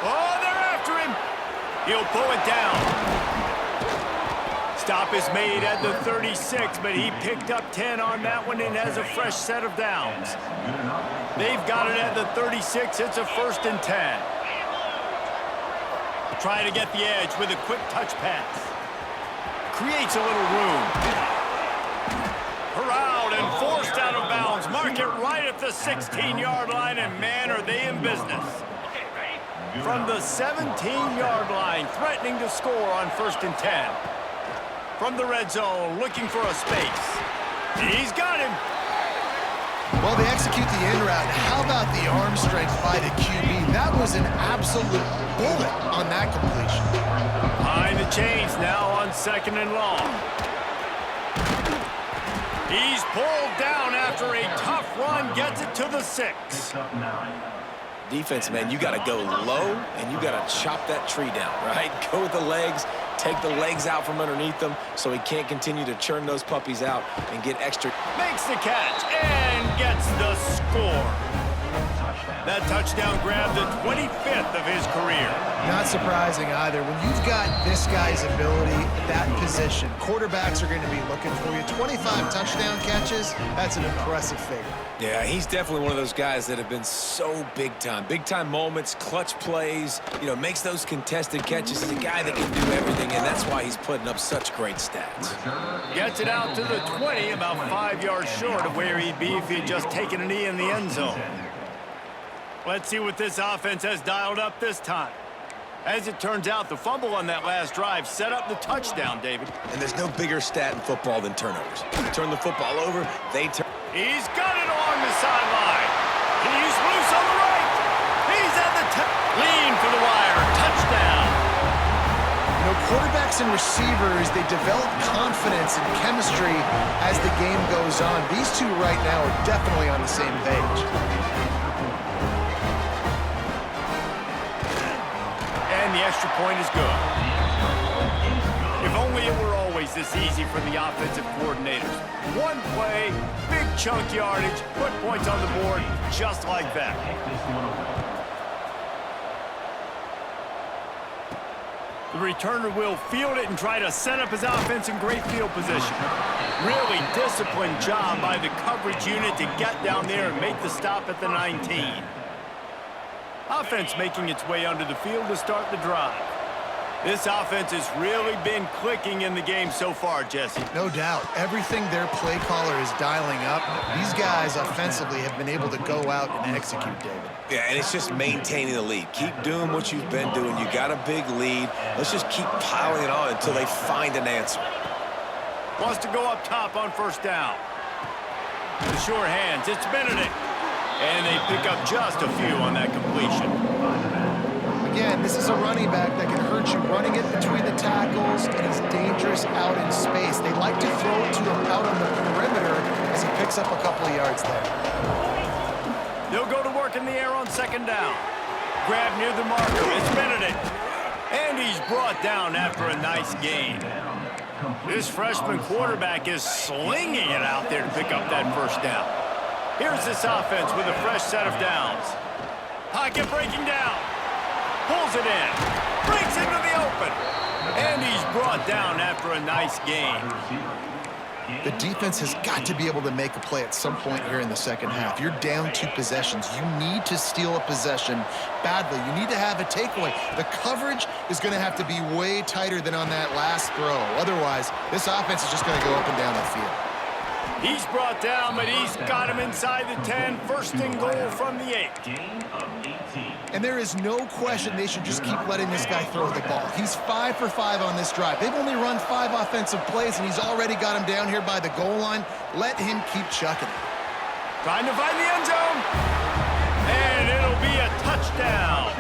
Oh, they're after him. He'll pull it down. Stop is made at the 36, but he picked up 10 on that one and has a fresh set of downs. They've got it at the 36. It's a 1st and 10. Trying to get the edge with a quick touch pass. Creates a little room. Corralled and forced out of bounds. Mark it right at the 16-yard line, and man, are they in business. From the 17-yard line, threatening to score on 1st and 10. From the red zone, looking for a space. He's got him. Well, they execute the in route. How about the arm strength by the QB? That was an absolute bullet on that completion. Behind the chains now on 2nd and long. He's pulled down after a tough run, gets it to the 6. Defense, man, you got to go low, and you got to chop that tree down, right? Go with the legs, take the legs out from underneath them so he can't continue to churn those puppies out and get extra. Makes the catch and gets the score. That touchdown grabbed the 25th of his career. Not surprising either. When you've got this guy's ability at that position, quarterbacks are going to be looking for you. 25 touchdown catches, that's an impressive figure. Yeah, he's definitely one of those guys that have been so big time. Big time moments, clutch plays, you know, makes those contested catches. He's a guy that can do everything, and that's why he's putting up such great stats. Gets it out to the 20, about 5 yards short of where he'd be if he'd just taken a knee in the end zone. Let's see what this offense has dialed up this time. As it turns out, the fumble on that last drive set up the touchdown, David. And there's no bigger stat in football than turnovers. You turn the football over, they turn. He's got it along the sideline. He's loose on the right. He's at the lean for the wire. Touchdown. You know, quarterbacks and receivers, they develop confidence and chemistry as the game goes on. These two right now are definitely on the same page. And the extra point is good. If only it were always this easy for the offensive coordinators. One play, big chunk yardage, put points on the board just like that. The returner will field it and try to set up his offense in great field position. Really disciplined job by the coverage unit to get down there and make the stop at the 19. Offense making its way under the field to start the drive. This offense has really been clicking in the game so far, Jesse. No doubt. Everything their play caller is dialing up, these guys offensively have been able to go out and execute, David. Yeah, and it's just maintaining the lead. Keep doing what you've been doing. You got a big lead. Let's just keep piling it on until they find an answer. Wants to go up top on 1st down. The sure hands, it's Benedict. And they pick up just a few on that completion. Again, this is a running back that can hurt you running it between the tackles, and he's dangerous out in space. They like to throw it to him out on the perimeter as he picks up a couple of yards there. They'll go to work in the air on 2nd down. Grab near the marker. It's Benedict. And he's brought down after a nice gain. This freshman quarterback is slinging it out there to pick up that 1st down. Here's this offense with a fresh set of downs. Pocket breaking down. Pulls it in. Breaks into the open. And he's brought down after a nice gain. The defense has got to be able to make a play at some point here in the second half. You're down 2 possessions. You need to steal a possession badly. You need to have a takeaway. The coverage is going to have to be way tighter than on that last throw. Otherwise, this offense is just going to go up and down the field. He's brought down, but he's got him inside the 10. First and goal from the 8. Gain of 18. And there is no question they should just keep letting this guy throw the ball. He's 5 for 5 on this drive. They've only run 5 offensive plays, and he's already got him down here by the goal line. Let him keep chucking it. Trying to find the end zone. And it'll be a touchdown.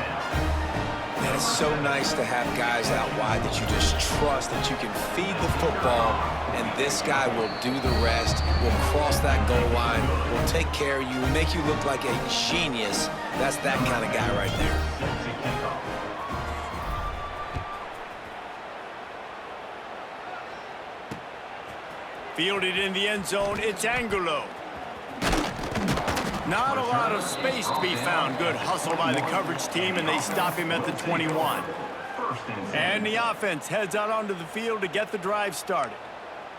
Man, it's so nice to have guys out wide that you just trust that you can feed the football, and this guy will do the rest, will cross that goal line, will take care of you, make you look like a genius. That's that kind of guy right there. Fielded in the end zone, it's Angulo. Not a lot of space to be found. Good hustle by the coverage team, and they stop him at the 21. And the offense heads out onto the field to get the drive started.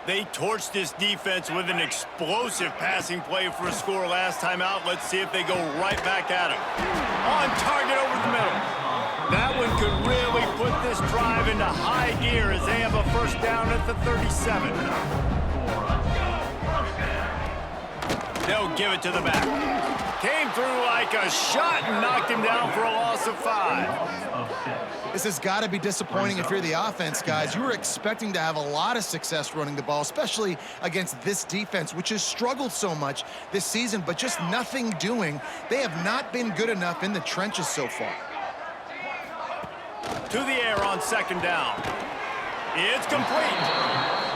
They torched this defense with an explosive passing play for a score last time out. Let's see if they go right back at him. On target over the middle. That one could really put this drive into high gear as they have a first down at the 37. They'll give it to the back. Came through like a shot and knocked him down for a loss of 5. This has got to be disappointing if you're the offense, guys. You were expecting to have a lot of success running the ball, especially against this defense, which has struggled so much this season, but just nothing doing. They have not been good enough in the trenches so far. To the air on second down. It's complete.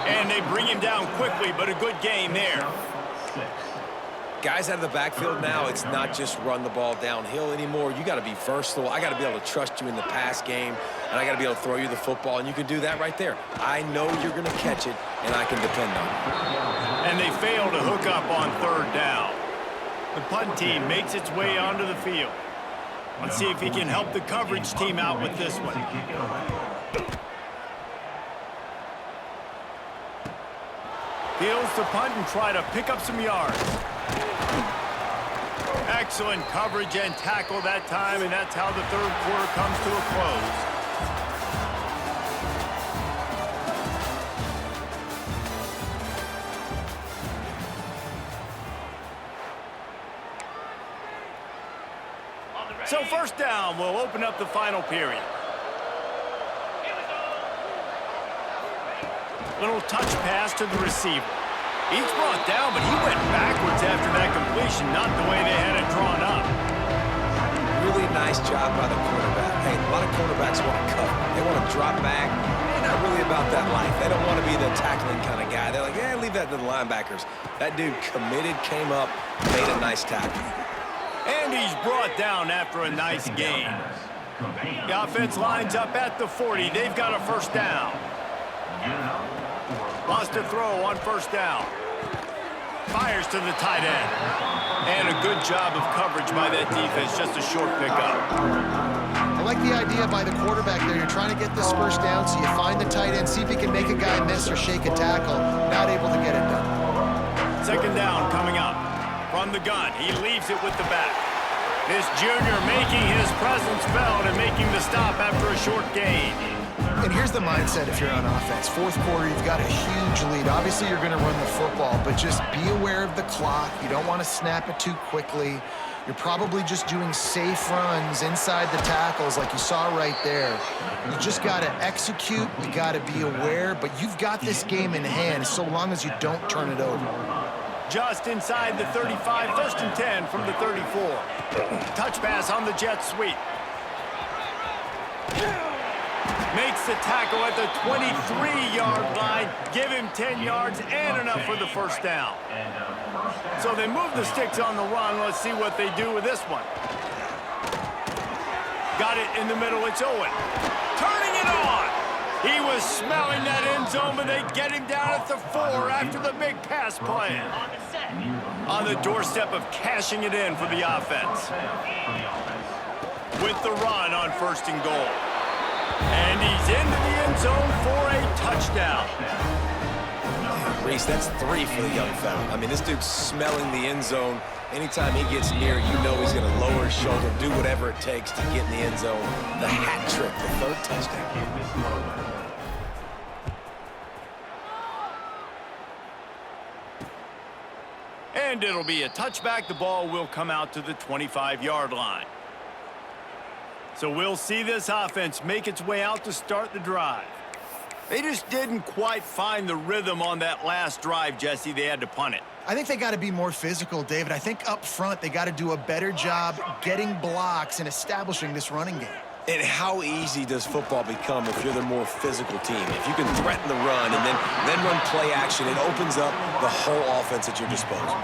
And they bring him down quickly, but a good gain there. Guys out of the backfield now, it's not just run the ball downhill anymore. You got to be versatile. I got to be able to trust you in the pass game, and I got to be able to throw you the football, and you can do that right there. I know you're going to catch it, and I can depend on it. And they fail to hook up on third down. The punt team makes its way onto the field. Let's see if he can help the coverage team out with this one. Fields to punt and try to pick up some yards. Excellent coverage and tackle that time, and that's how the third quarter comes to a close. So first down will open up the final period. Little touch pass to the receiver. He's brought down, but he went backwards after that completion, not the way they had it drawn up. Really nice job by the quarterback. Hey, a lot of quarterbacks want to cover. They want to drop back. They're not really about that life. They don't want to be the tackling kind of guy. They're like, yeah, leave that to the linebackers. That dude committed, came up, made a nice tackle. And he's brought down after a nice gain. The offense lines up at the 40. They've got a first down. Lost a throw on first down. Fires to the tight end. And a good job of coverage by that defense. Just a short pickup. I like the idea by the quarterback there. You're trying to get this first down, so you find the tight end, see if he can make a guy miss or shake a tackle. Not able to get it done. Second down coming up. From the gun, he leaves it with the back. This junior making his presence felt and making the stop after a short gain. And here's the mindset if you're on offense. Fourth quarter, you've got a huge lead. Obviously, you're going to run the football, but just be aware of the clock. You don't want to snap it too quickly. You're probably just doing safe runs inside the tackles like you saw right there. You just got to execute. You got to be aware, but you've got this game in hand so long as you don't turn it over. Just inside the 35, first and 10 from the 34. Touch pass on the jet sweep. Makes the tackle at the 23-yard line. Give him 10 yards and enough for the first down. So they move the sticks on the run. Let's see what they do with this one. Got it in the middle. It's Owen. Turning it on. He was smelling that end zone, but they get him down at the 4 after the big pass play. On the doorstep of cashing it in for the offense. With the run on first and goal. And he's into the end zone for a touchdown. Reese, that's 3 for the young fella. I mean, this dude's smelling the end zone. Anytime he gets near, you know he's going to lower his shoulder, do whatever it takes to get in the end zone. The hat trick, the 3rd touchdown. And it'll be a touchback. The ball will come out to the 25-yard line. So we'll see this offense make its way out to start the drive. They just didn't quite find the rhythm on that last drive, Jesse. They had to punt it. I think they got to be more physical, David. I think up front they got to do a better job getting blocks and establishing this running game. And how easy does football become if you're the more physical team? If you can threaten the run and then run play action, it opens up the whole offense at your disposal.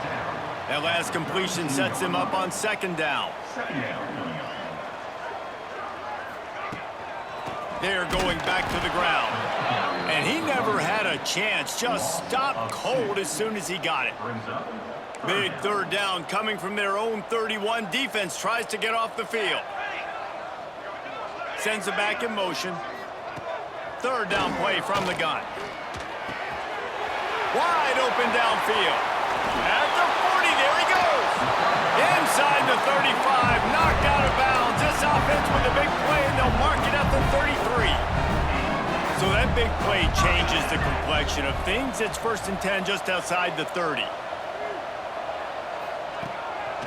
That last completion sets him up on 2nd down. They're going back to the ground. And he never had a chance. Just stopped cold as soon as he got it. Big 3rd down coming from their own 31. Defense tries to get off the field. Sends it back in motion. 3rd down play from the gun. Wide open downfield. At the 40, there he goes. Inside the 35, knocked out of bounds. This offense with a big play, and they'll mark it at the 33. So that big play changes the complexion of things. It's 1st and 10 just outside the 30.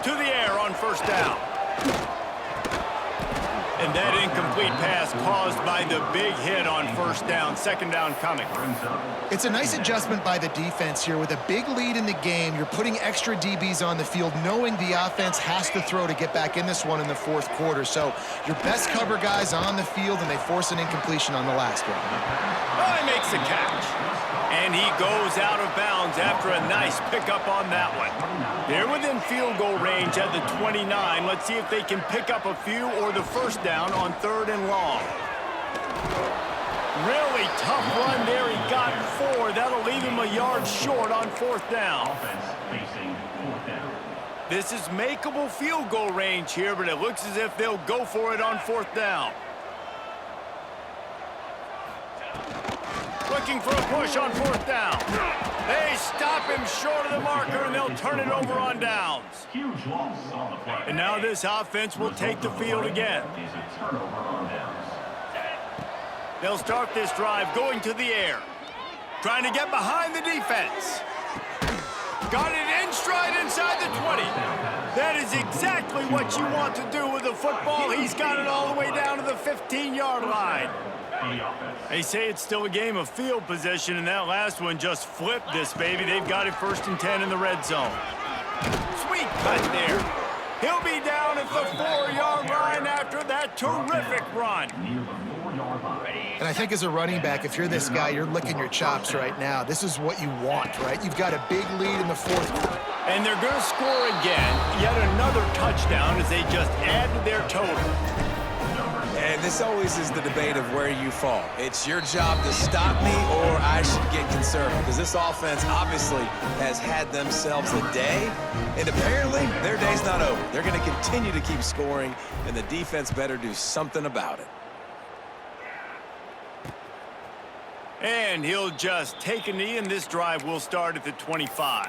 To the air on 1st down. And that incomplete pass caused by the big hit on 1st down. 2nd down coming. It's a nice adjustment by the defense here. With a big lead in the game, you're putting extra DBs on the field, knowing the offense has to throw to get back in this one in the 4th quarter. So your best cover guys on the field, and they force an incompletion on the last one. Oh, he makes the catch. And he goes out of bounds after a nice pickup on that one. They're within field goal range at the 29. Let's see if they can pick up a few or the 1st down on 3rd and long. Really tough run there. He got 4. That'll leave him a yard short on 4th down. This is makeable field goal range here, but it looks as if they'll go for it on 4th down. Looking for a push on 4th down. They stop him short of the marker, and they'll turn it over on downs. Huge loss on the play. And now this offense will take the field again. Is a turnover on downs. They'll start this drive going to the air. Trying to get behind the defense. Got it in stride inside the 20. That is exactly what you want to do with the football. He's got it all the way down to the 15-yard line. They say it's still a game of field position, and that last one just flipped this baby. They've got it 1st and 10 in the red zone. Sweet cut there. He'll be down at the 4-yard line after that terrific run. And I think as a running back, if you're this guy, you're licking your chops right now. This is what you want, right? You've got a big lead in the 4th quarter. And they're going to score again. Yet another touchdown as they just add to their total. And this always is the debate of where you fall. It's your job to stop me, or I should get conservative, because this offense obviously has had themselves a day, and apparently their day's not over. They're going to continue to keep scoring, and the defense better do something about it. And he'll just take a knee, and this drive will start at the 25.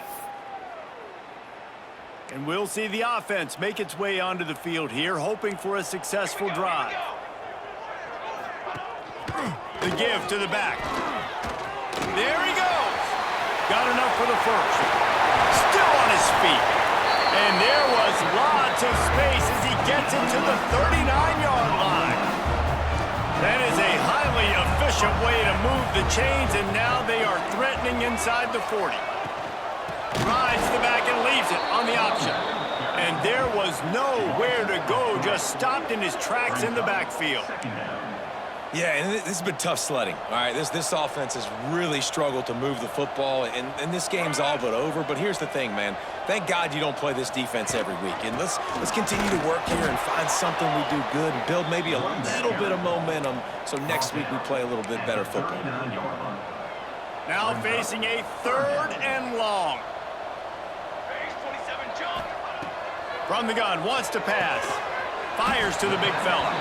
And we'll see the offense make its way onto the field here, hoping for a successful drive. The give to the back. There he goes. Got enough for the 1st. Still on his feet. And there was lots of space as he gets into the 39-yard line. That is a highly efficient way to move the chains, and now they are threatening inside the 40. Rides the back and leaves it on the option. And there was nowhere to go, just stopped in his tracks in the backfield. Yeah, and this has been tough sledding. All right, this offense has really struggled to move the football, and this game's all but over. But here's the thing, man. Thank God you don't play this defense every week. And let's continue to work here and find something we do good and build maybe a little bit of momentum so next week we play a little bit better football. Now facing a 3rd and long. From the gun, wants to pass. Fires to the big fella.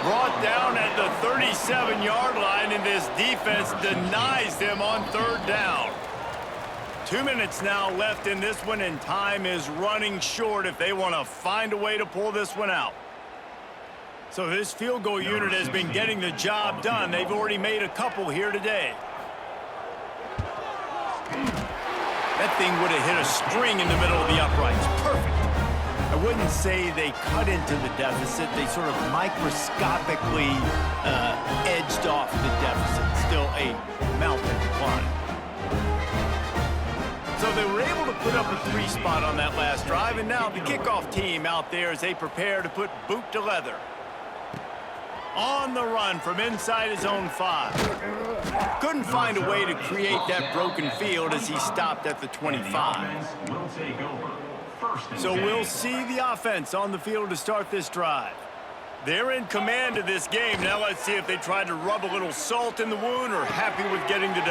Brought down at the 37-yard line, and this defense denies them on 3rd down. 2 minutes now left in this one, and time is running short if they want to find a way to pull this one out. So this field goal unit has been getting the job done. They've already made a couple here today. That thing would have hit a string in the middle of the uprights. Perfect. I wouldn't say they cut into the deficit. They sort of microscopically edged off the deficit. Still a mountain to climb. So they were able to put up a 3 spot on that last drive, and now the kickoff team out there as they prepare to put boot to leather. On the run from inside his own 5. Couldn't find a way to create that broken field as he stopped at the 25. So we'll see the offense on the field to start this drive. They're in command of this game. Now let's see if they try to rub a little salt in the wound or happy with getting the W.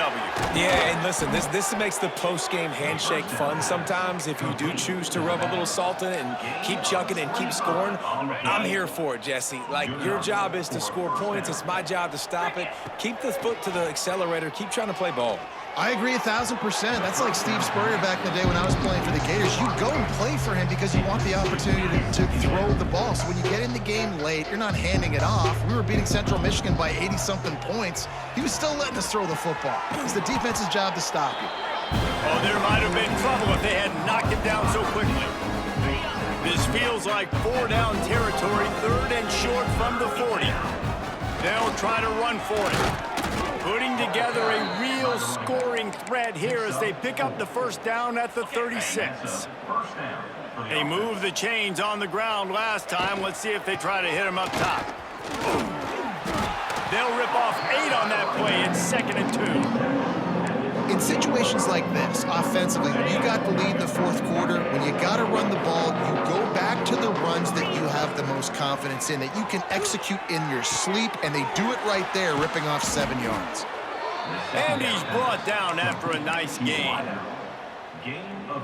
Yeah, and listen, this makes the post-game handshake fun sometimes. If you do choose to rub a little salt in it and keep chucking and keep scoring, I'm here for it, Jesse. Like, your job is to score points. It's my job to stop it. Keep the foot to the accelerator. Keep trying to play ball. I agree 1,000%. That's like Steve Spurrier back in the day when I was playing for the Gators. You go and play for him because you want the opportunity to throw the ball. So when you get in the game late, you're not handing it off. We were beating Central Michigan by 80-something points. He was still letting us throw the football. It's the defense's job to stop you. Oh, there might have been trouble if they had knocked it down so quickly. This feels like 4-down territory, 3rd and short from the 40. They'll try to run for it. Putting together a real scoring threat here as they pick up the first down at the 36. They moved the chains on the ground last time. Let's see if they try to hit him up top. They'll rip off 8 on that play. It's 2nd and 2. In situations like this, offensively, when you got the lead in the 4th quarter, when you got to run the ball, you go back to the runs that you have the most confidence in, that you can execute in your sleep, and they do it right there, ripping off 7 yards. And he's brought down after a nice gain.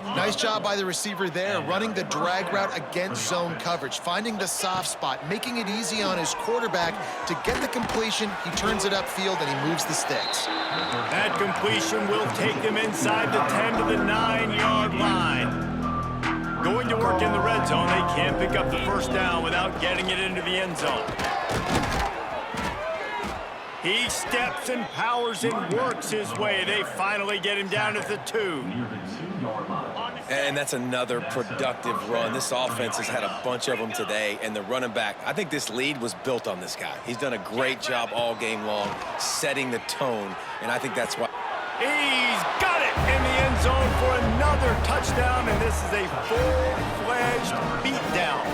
Nice job by the receiver there, running the drag route against zone coverage, finding the soft spot, making it easy on his quarterback to get the completion. He turns it upfield, and he moves the sticks. That completion will take them inside the 10 to the 9-yard line. Going to work in the red zone, they can't pick up the first down without getting it into the end zone. He steps and powers and works his way. They finally get him down at the 2. And that's another productive run. This offense has had a bunch of them today, and the running back, I think this lead was built on this guy. He's done a great job all game long, setting the tone, and I think that's why. He's got it in the end zone for another touchdown, and this is a full-fledged beatdown.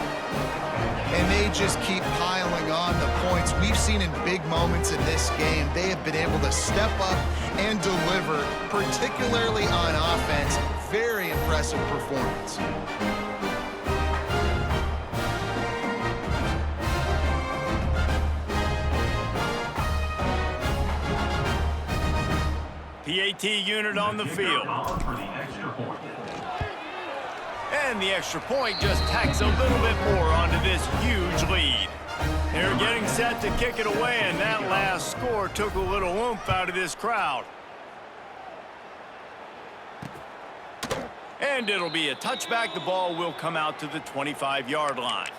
And they just keep piling on the points. We've seen in big moments in this game, they have been able to step up and deliver, particularly on offense. Very impressive performance. PAT unit on the field. And the extra point just tacks a little bit more onto this huge lead. They're getting set to kick it away, and that last score took a little oomph out of this crowd. And it'll be a touchback. The ball will come out to the 25-yard line.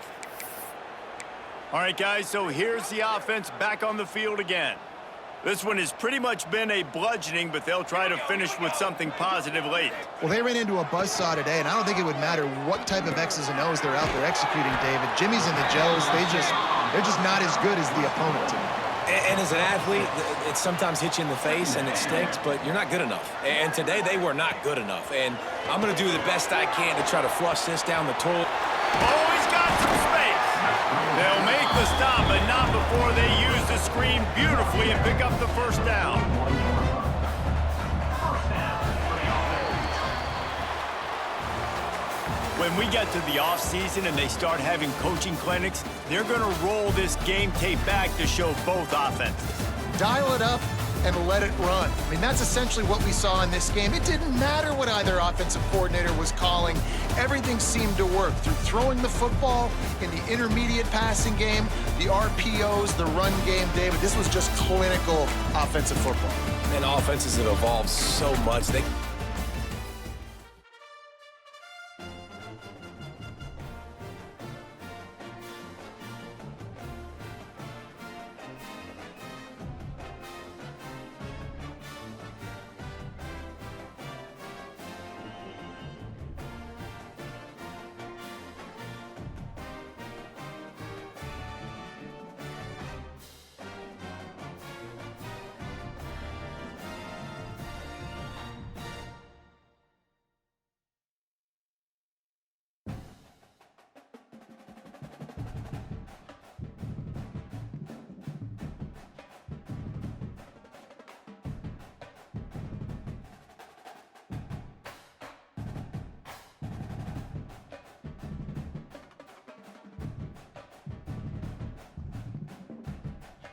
All right, guys, so here's the offense back on the field again. This one has pretty much been a bludgeoning, but they'll try to finish with something positive late. Well, they ran into a buzzsaw today, and I don't think it would matter what type of X's and O's they're out there executing, David. Jimmy's and the Joes, they're just not as good as the opponent team. And as an athlete, it sometimes hits you in the face and it stinks, but you're not good enough. And today they were not good enough. And I'm going to do the best I can to try to flush this down the toilet. Oh, he's got some space. They'll make the stop, but not before they use the screen beautifully and pick up the first down. When we get to the offseason and they start having coaching clinics, they're going to roll this game tape back to show both offenses. Dial it up and let it run. I mean, that's essentially what we saw in this game. It didn't matter what either offensive coordinator was calling. Everything seemed to work through throwing the football in the intermediate passing game, the RPOs, the run game, David. This was just clinical offensive football. And offenses have evolved so much.